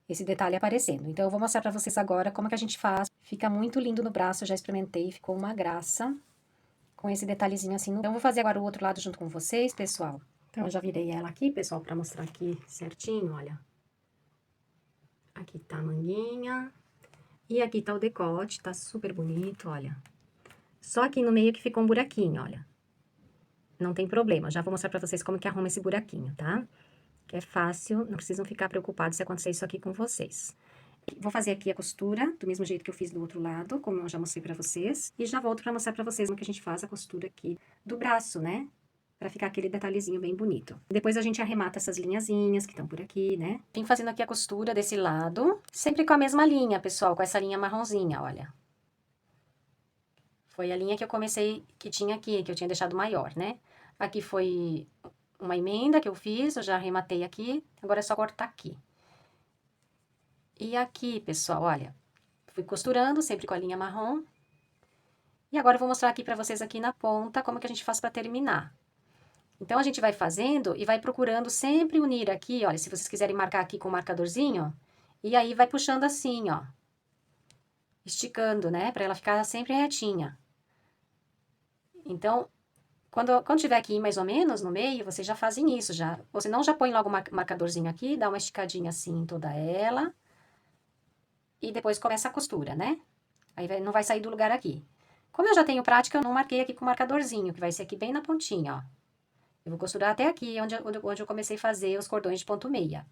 Esse detalhe aparecendo. Então, eu vou mostrar pra vocês agora como que a gente faz. Fica muito lindo no braço, eu já experimentei, ficou uma graça. Com esse detalhezinho assim. Então, eu vou fazer agora o outro lado junto com vocês, pessoal. Então, eu já virei ela aqui, pessoal, pra mostrar aqui certinho, olha. Aqui tá a manguinha. E aqui tá o decote, tá super bonito, olha. Só aqui no meio que ficou um buraquinho, olha. Não tem problema, já vou mostrar pra vocês como que arruma esse buraquinho, tá? Que é fácil, não precisam ficar preocupados se acontecer isso aqui com vocês. Vou fazer aqui a costura, do mesmo jeito que eu fiz do outro lado, como eu já mostrei pra vocês. E já volto pra mostrar pra vocês como que a gente faz a costura aqui do braço, né? Pra ficar aquele detalhezinho bem bonito. Depois a gente arremata essas linhazinhas que estão por aqui, né? Vim fazendo aqui a costura desse lado, sempre com a mesma linha, pessoal, com essa linha marronzinha, olha. Foi a linha que eu comecei, que tinha aqui, que eu tinha deixado maior, né? Aqui foi uma emenda que eu fiz, eu já arrematei aqui, agora é só cortar aqui. E aqui, pessoal, olha, fui costurando sempre com a linha marrom. E agora eu vou mostrar aqui pra vocês aqui na ponta como que a gente faz pra terminar. Então, a gente vai fazendo e vai procurando sempre unir aqui, olha, se vocês quiserem marcar aqui com o marcadorzinho, e aí vai puxando assim, ó. Esticando, né, pra ela ficar sempre retinha. Então, quando tiver aqui mais ou menos no meio, vocês já fazem isso, já. Ou senão, já põe logo o marcadorzinho aqui, dá uma esticadinha assim em toda ela. E depois começa a costura, né? Aí não vai sair do lugar aqui. Como eu já tenho prática, eu não marquei aqui com o marcadorzinho, que vai ser aqui bem na pontinha, ó. Eu vou costurar até aqui, onde eu comecei a fazer os cordões de ponto meia.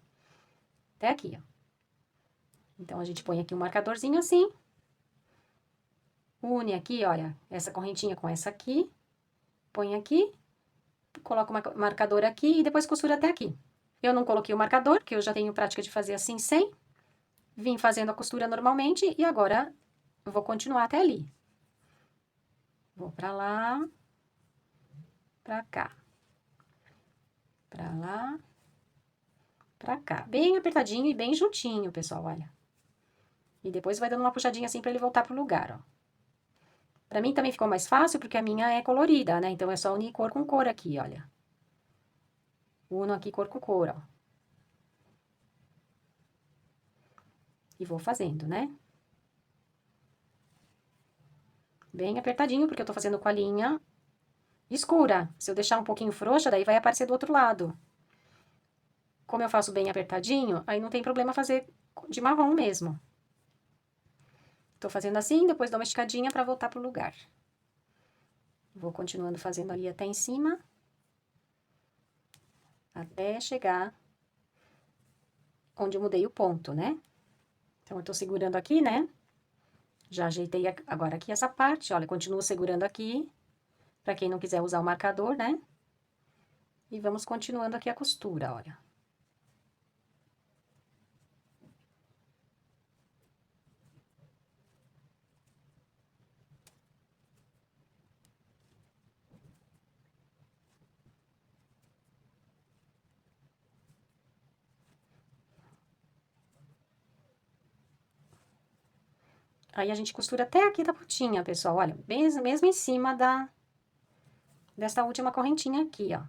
Até aqui, ó. Então, a gente põe aqui um marcadorzinho assim. Une aqui, olha, essa correntinha com essa aqui. Põe aqui. Coloco o marcador aqui e depois costura até aqui. Eu não coloquei o marcador, porque eu já tenho prática de fazer assim sem. Vim fazendo a costura normalmente e agora eu vou continuar até ali. Vou pra lá, pra cá. Pra lá, pra cá. Bem apertadinho e bem juntinho, pessoal, olha. E depois vai dando uma puxadinha assim pra ele voltar pro lugar, ó. Pra mim também ficou mais fácil, porque a minha é colorida, né? Então, é só unir cor com cor aqui, olha. Uno aqui cor com cor, ó. E vou fazendo, né? Bem apertadinho, porque eu tô fazendo com a linha escura. Se eu deixar um pouquinho frouxa, daí vai aparecer do outro lado. Como eu faço bem apertadinho, aí não tem problema fazer de marrom mesmo. Tô fazendo assim, depois dou uma esticadinha pra voltar pro lugar. Vou continuando fazendo ali até em cima. Até chegar onde eu mudei o ponto, né? Então, eu tô segurando aqui, né? Já ajeitei agora aqui essa parte, olha, continuo segurando aqui, pra quem não quiser usar o marcador, né? E vamos continuando aqui a costura, olha. Aí, a gente costura até aqui da pontinha, pessoal, olha, mesmo em cima dessa última correntinha aqui, ó.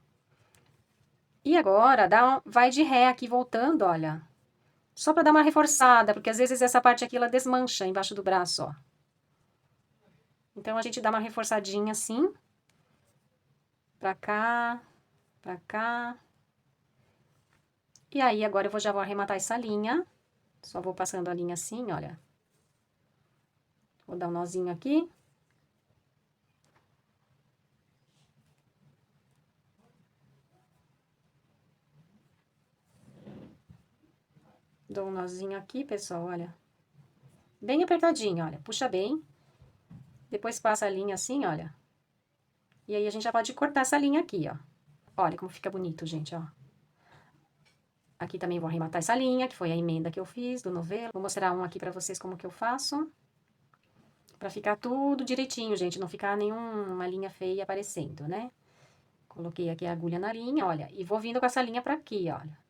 E agora, vai de ré aqui, voltando, olha. Só pra dar uma reforçada, porque às vezes essa parte aqui, ela desmancha embaixo do braço, ó. Então, a gente dá uma reforçadinha assim. Pra cá, pra cá. E aí, agora já vou arrematar essa linha. Só vou passando a linha assim, olha. Vou dar um nozinho aqui. Dou um nozinho aqui, pessoal, olha. Bem apertadinho, olha. Puxa bem. Depois passa a linha assim, olha. E aí, a gente já pode cortar essa linha aqui, ó. Olha como fica bonito, gente, ó. Aqui também vou arrematar essa linha, que foi a emenda que eu fiz do novelo. Vou mostrar um aqui pra vocês como que eu faço. Pra ficar tudo direitinho, gente. Não ficar nenhuma linha feia aparecendo, né? Coloquei aqui a agulha na linha, olha. E vou vindo com essa linha pra aqui, olha.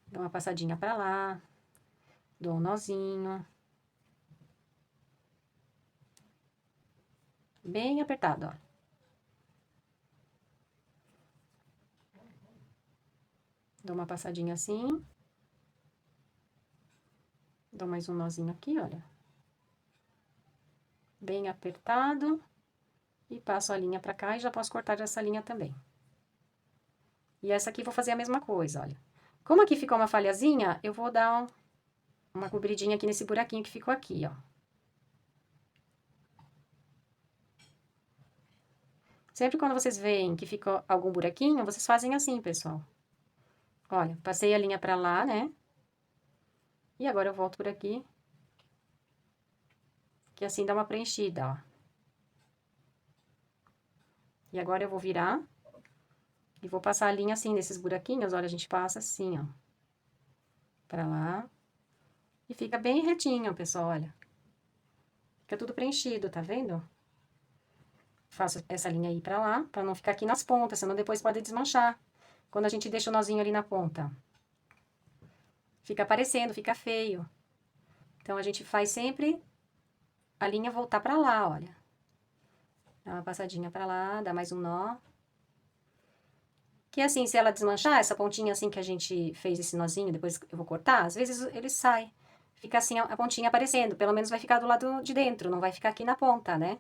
Dou uma passadinha pra lá. Dou um nozinho. Bem apertado, ó. Dou uma passadinha assim. Dou mais um nozinho aqui, olha. Bem apertado. E passo a linha pra cá e já posso cortar essa linha também. E essa aqui vou fazer a mesma coisa, olha. Como aqui ficou uma falhazinha, eu vou dar uma cobridinha aqui nesse buraquinho que ficou aqui, ó. Sempre quando vocês veem que ficou algum buraquinho, vocês fazem assim, pessoal. Olha, passei a linha pra lá, né? E agora eu volto por aqui. Que assim dá uma preenchida, ó. E agora eu vou virar. E vou passar a linha assim, nesses buraquinhos, olha, a gente passa assim, ó. Pra lá. E fica bem retinho, pessoal, olha. Fica tudo preenchido, tá vendo? Faço essa linha aí pra lá, pra não ficar aqui nas pontas, senão depois pode desmanchar. Quando a gente deixa o nozinho ali na ponta. Fica aparecendo, fica feio. Então, a gente faz sempre a linha voltar pra lá, olha. Dá uma passadinha pra lá, dá mais um nó. Que assim, se ela desmanchar, essa pontinha assim que a gente fez esse nozinho, depois eu vou cortar, às vezes ele sai. Fica assim a pontinha aparecendo, pelo menos vai ficar do lado de dentro, não vai ficar aqui na ponta, né?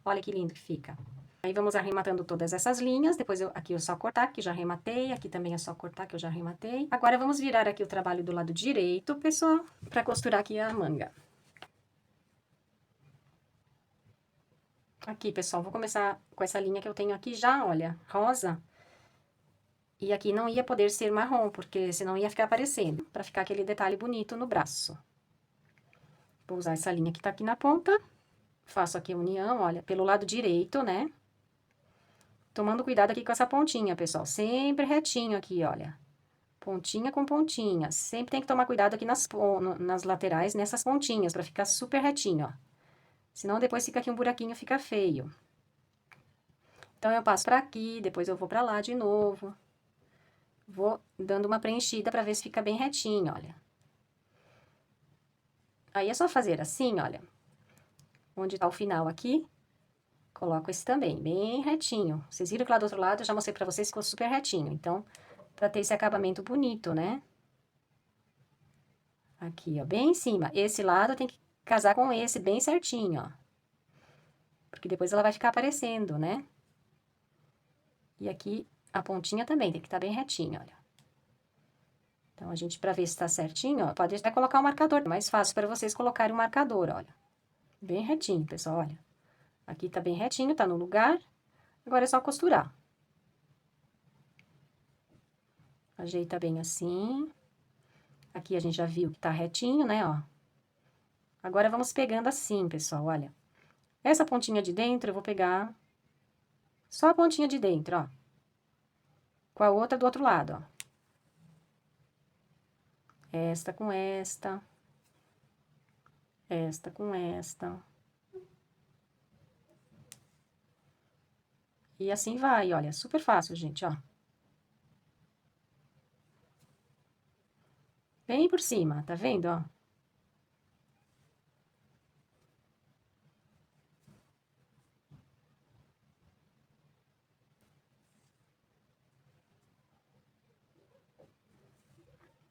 Olha que lindo que fica. Aí vamos arrematando todas essas linhas, depois aqui eu só cortar, que já arrematei, aqui também é só cortar, que eu já arrematei. Agora vamos virar aqui o trabalho do lado direito, pessoal, pra costurar aqui a manga. Aqui, pessoal, vou começar com essa linha que eu tenho aqui já, olha, rosa. E aqui não ia poder ser marrom, porque senão ia ficar aparecendo, pra ficar aquele detalhe bonito no braço. Vou usar essa linha que tá aqui na ponta. Faço aqui a união, olha, pelo lado direito, né? Tomando cuidado aqui com essa pontinha, pessoal. Sempre retinho aqui, olha. Pontinha com pontinha. Sempre tem que tomar cuidado aqui nas laterais, nessas pontinhas, pra ficar super retinho, ó. Senão depois fica aqui um buraquinho, fica feio. Então, eu passo pra aqui, depois eu vou pra lá de novo. Vou dando uma preenchida pra ver se fica bem retinho, olha. Aí, é só fazer assim, olha. Onde tá o final aqui, coloco esse também, bem retinho. Vocês viram que lá do outro lado, eu já mostrei pra vocês, ficou super retinho. Então, pra ter esse acabamento bonito, né? Aqui, ó, bem em cima. Esse lado tem que casar com esse bem certinho, ó. Porque depois ela vai ficar aparecendo, né? E aqui, a pontinha também tem que estar bem retinha, olha. Então, a gente, pra ver se tá certinho, ó, pode até colocar o marcador. É mais fácil para vocês colocarem o marcador, olha. Bem retinho, pessoal, olha. Aqui tá bem retinho, tá no lugar. Agora é só costurar. Ajeita bem assim. Aqui a gente já viu que tá retinho, né, ó. Agora, vamos pegando assim, pessoal, olha. Essa pontinha de dentro, eu vou pegar só a pontinha de dentro, ó. Com a outra do outro lado, ó. Esta com esta. Esta com esta. E assim vai, olha, super fácil, gente, ó. Bem por cima, tá vendo, ó?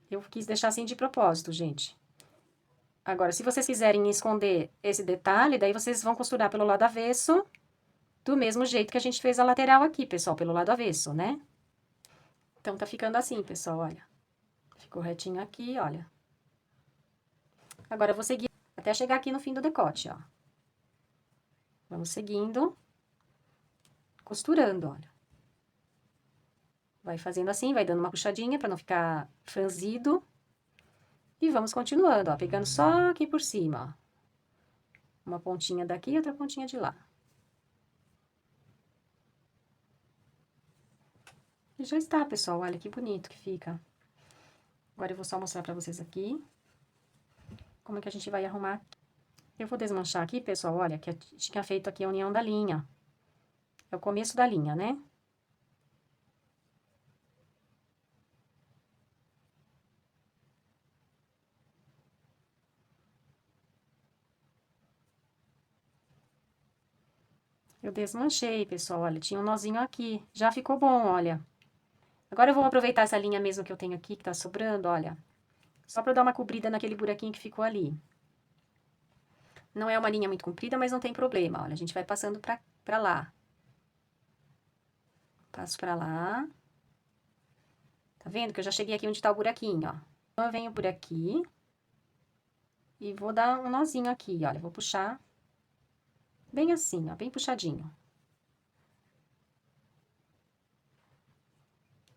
Eu quis deixar assim de propósito, gente. Agora, se vocês quiserem esconder esse detalhe, daí vocês vão costurar pelo lado avesso, do mesmo jeito que a gente fez a lateral aqui, pessoal, pelo lado avesso, né? Então, tá ficando assim, pessoal, olha. Ficou retinho aqui, olha. Agora, eu vou seguir até chegar aqui no fim do decote, ó. Vamos seguindo, costurando, olha. Vai fazendo assim, vai dando uma puxadinha pra não ficar franzido. E vamos continuando, ó, pegando só aqui por cima, ó. Uma pontinha daqui e outra pontinha de lá. E já está, pessoal, olha que bonito que fica. Agora eu vou só mostrar pra vocês aqui como é que a gente vai arrumar. Eu vou desmanchar aqui, pessoal, olha, que eu tinha feito aqui a união da linha. É o começo da linha, né? Eu desmanchei, pessoal, olha, tinha um nozinho aqui. Já ficou bom, olha. Agora eu vou aproveitar essa linha mesmo que eu tenho aqui, que tá sobrando, olha. Só pra eu dar uma cobrida naquele buraquinho que ficou ali. Não é uma linha muito comprida, mas não tem problema, olha. A gente vai passando pra lá. Passo pra lá. Tá vendo que eu já cheguei aqui onde tá o buraquinho, ó. Então, eu venho por aqui. E vou dar um nozinho aqui, olha. Vou puxar bem assim, ó. Bem puxadinho.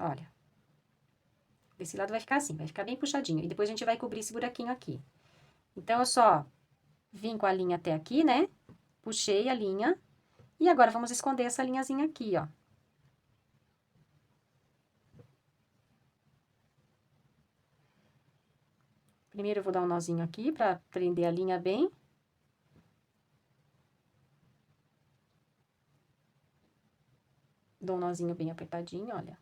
Olha. Desse lado vai ficar assim, vai ficar bem puxadinho. E depois a gente vai cobrir esse buraquinho aqui. Então, eu só vim com a linha até aqui, né? Puxei a linha. E agora, vamos esconder essa linhazinha aqui, ó. Primeiro, eu vou dar um nozinho aqui pra prender a linha bem. Dou um nozinho bem apertadinho, olha.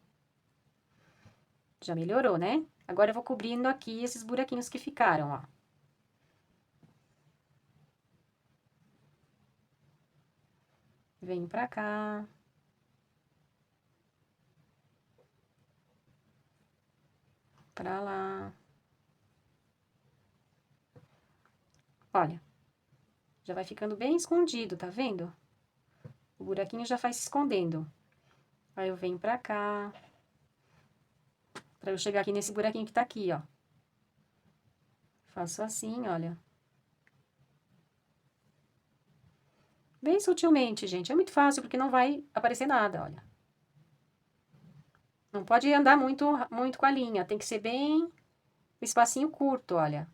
Já melhorou, né? Agora, eu vou cobrindo aqui esses buraquinhos que ficaram, ó. Venho pra cá. Pra lá. Olha. Já vai ficando bem escondido, tá vendo? O buraquinho já vai se escondendo. Aí eu venho pra cá. Pra eu chegar aqui nesse buraquinho que tá aqui, ó. Faço assim, olha. Bem sutilmente, gente. É muito fácil, porque não vai aparecer nada, olha. Não pode andar muito com a linha. Tem que ser bem um espacinho curto, olha.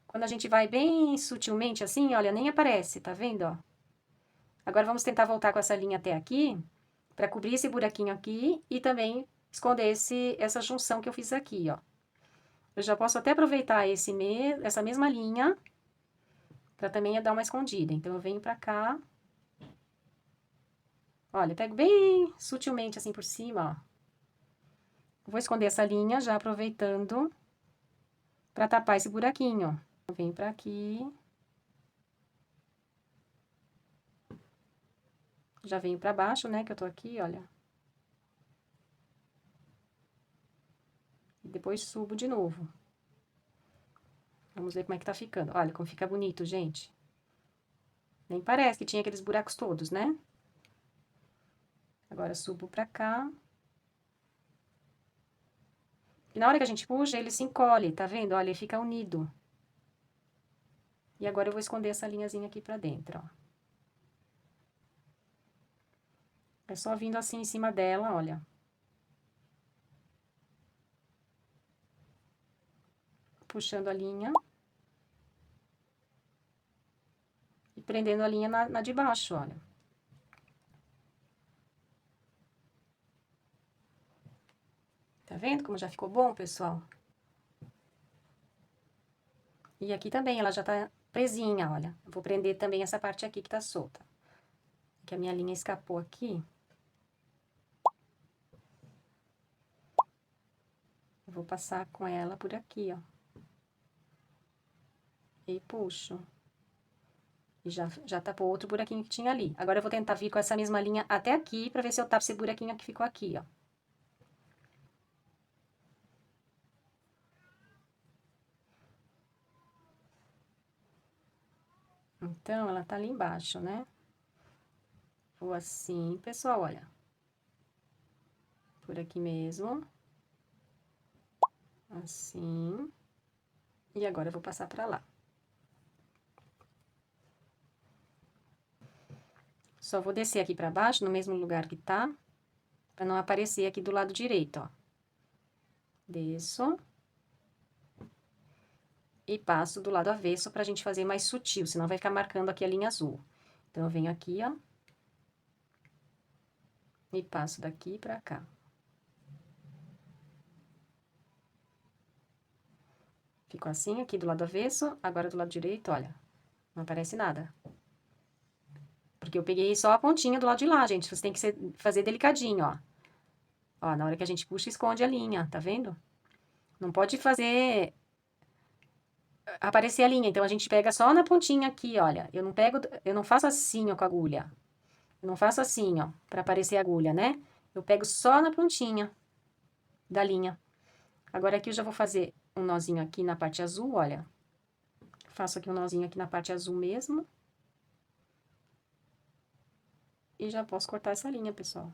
Quando a gente vai bem sutilmente assim, olha, nem aparece, tá vendo, ó? Agora, vamos tentar voltar com essa linha até aqui, pra cobrir esse buraquinho aqui e também esconder essa junção que eu fiz aqui, ó. Eu já posso até aproveitar essa mesma linha pra também dar uma escondida. Então, eu venho pra cá. Olha, pego bem sutilmente assim por cima, ó. Vou esconder essa linha já aproveitando pra tapar esse buraquinho. Eu venho pra aqui. Já venho pra baixo, né, que eu tô aqui, olha. E depois subo de novo. Vamos ver como é que tá ficando. Olha como fica bonito, gente. Nem parece que tinha aqueles buracos todos, né? Agora, subo pra cá. E na hora que a gente puxa, ele se encolhe, tá vendo? Olha, ele fica unido. E agora eu vou esconder essa linhazinha aqui pra dentro, ó. É só vindo assim em cima dela, olha. Puxando a linha. E prendendo a linha na de baixo, olha. Tá vendo como já ficou bom, pessoal? E aqui também, ela já tá presinha, olha. Eu vou prender também essa parte aqui que tá solta. Que a minha linha escapou aqui. Eu vou passar com ela por aqui, ó. E puxo. E já tapou outro buraquinho que tinha ali. Agora eu vou tentar vir com essa mesma linha até aqui, pra ver se eu tapo esse buraquinho que ficou aqui, ó. Então, ela tá ali embaixo, né? Vou assim, pessoal, olha. Por aqui mesmo. Assim. E agora eu vou passar pra lá. Só vou descer aqui pra baixo, no mesmo lugar que tá, pra não aparecer aqui do lado direito, ó. Desço. E passo do lado avesso pra gente fazer mais sutil, senão vai ficar marcando aqui a linha azul. Então, eu venho aqui, ó. E passo daqui pra cá. Ficou assim, aqui do lado avesso, agora do lado direito, olha. Não aparece nada. Porque eu peguei só a pontinha do lado de lá, gente. Você tem que fazer delicadinho, ó. Ó, na hora que a gente puxa, esconde a linha, tá vendo? Não pode fazer aparecer a linha. Então, a gente pega só na pontinha aqui, olha. Eu não faço assim, ó, com a agulha. Eu não faço assim, ó, pra aparecer a agulha, né? Eu pego só na pontinha da linha. Agora, aqui eu já vou fazer um nozinho aqui na parte azul, olha. Faço aqui um nozinho aqui na parte azul mesmo. E já posso cortar essa linha, pessoal.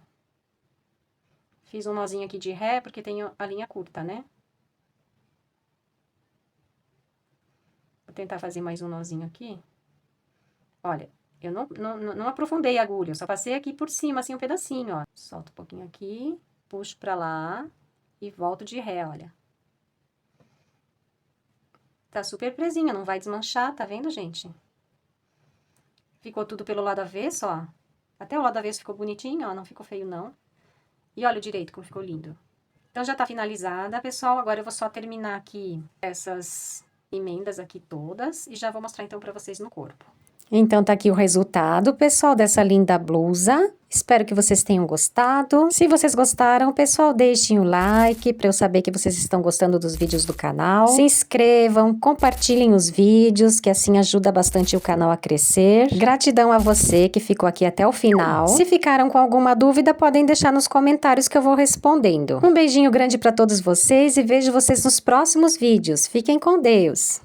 Fiz um nozinho aqui de ré, porque tem a linha curta, né? Vou tentar fazer mais um nozinho aqui. Olha, eu não aprofundei a agulha, eu só passei aqui por cima, assim, um pedacinho, ó. Solto um pouquinho aqui, puxo pra lá e volto de ré, olha. Tá super presinha, não vai desmanchar, tá vendo, gente? Ficou tudo pelo lado avesso, ó. Até o lado avesso ficou bonitinho, ó, não ficou feio, não. E olha o direito como ficou lindo. Então, já tá finalizada, pessoal. Agora, eu vou só terminar aqui essas emendas aqui todas e já vou mostrar, então, pra vocês no corpo. Então, tá aqui o resultado, pessoal, dessa linda blusa. Espero que vocês tenham gostado. Se vocês gostaram, pessoal, deixem o like para eu saber que vocês estão gostando dos vídeos do canal. Se inscrevam, compartilhem os vídeos, que assim ajuda bastante o canal a crescer. Gratidão a você que ficou aqui até o final. Se ficaram com alguma dúvida, podem deixar nos comentários que eu vou respondendo. Um beijinho grande para todos vocês e vejo vocês nos próximos vídeos. Fiquem com Deus!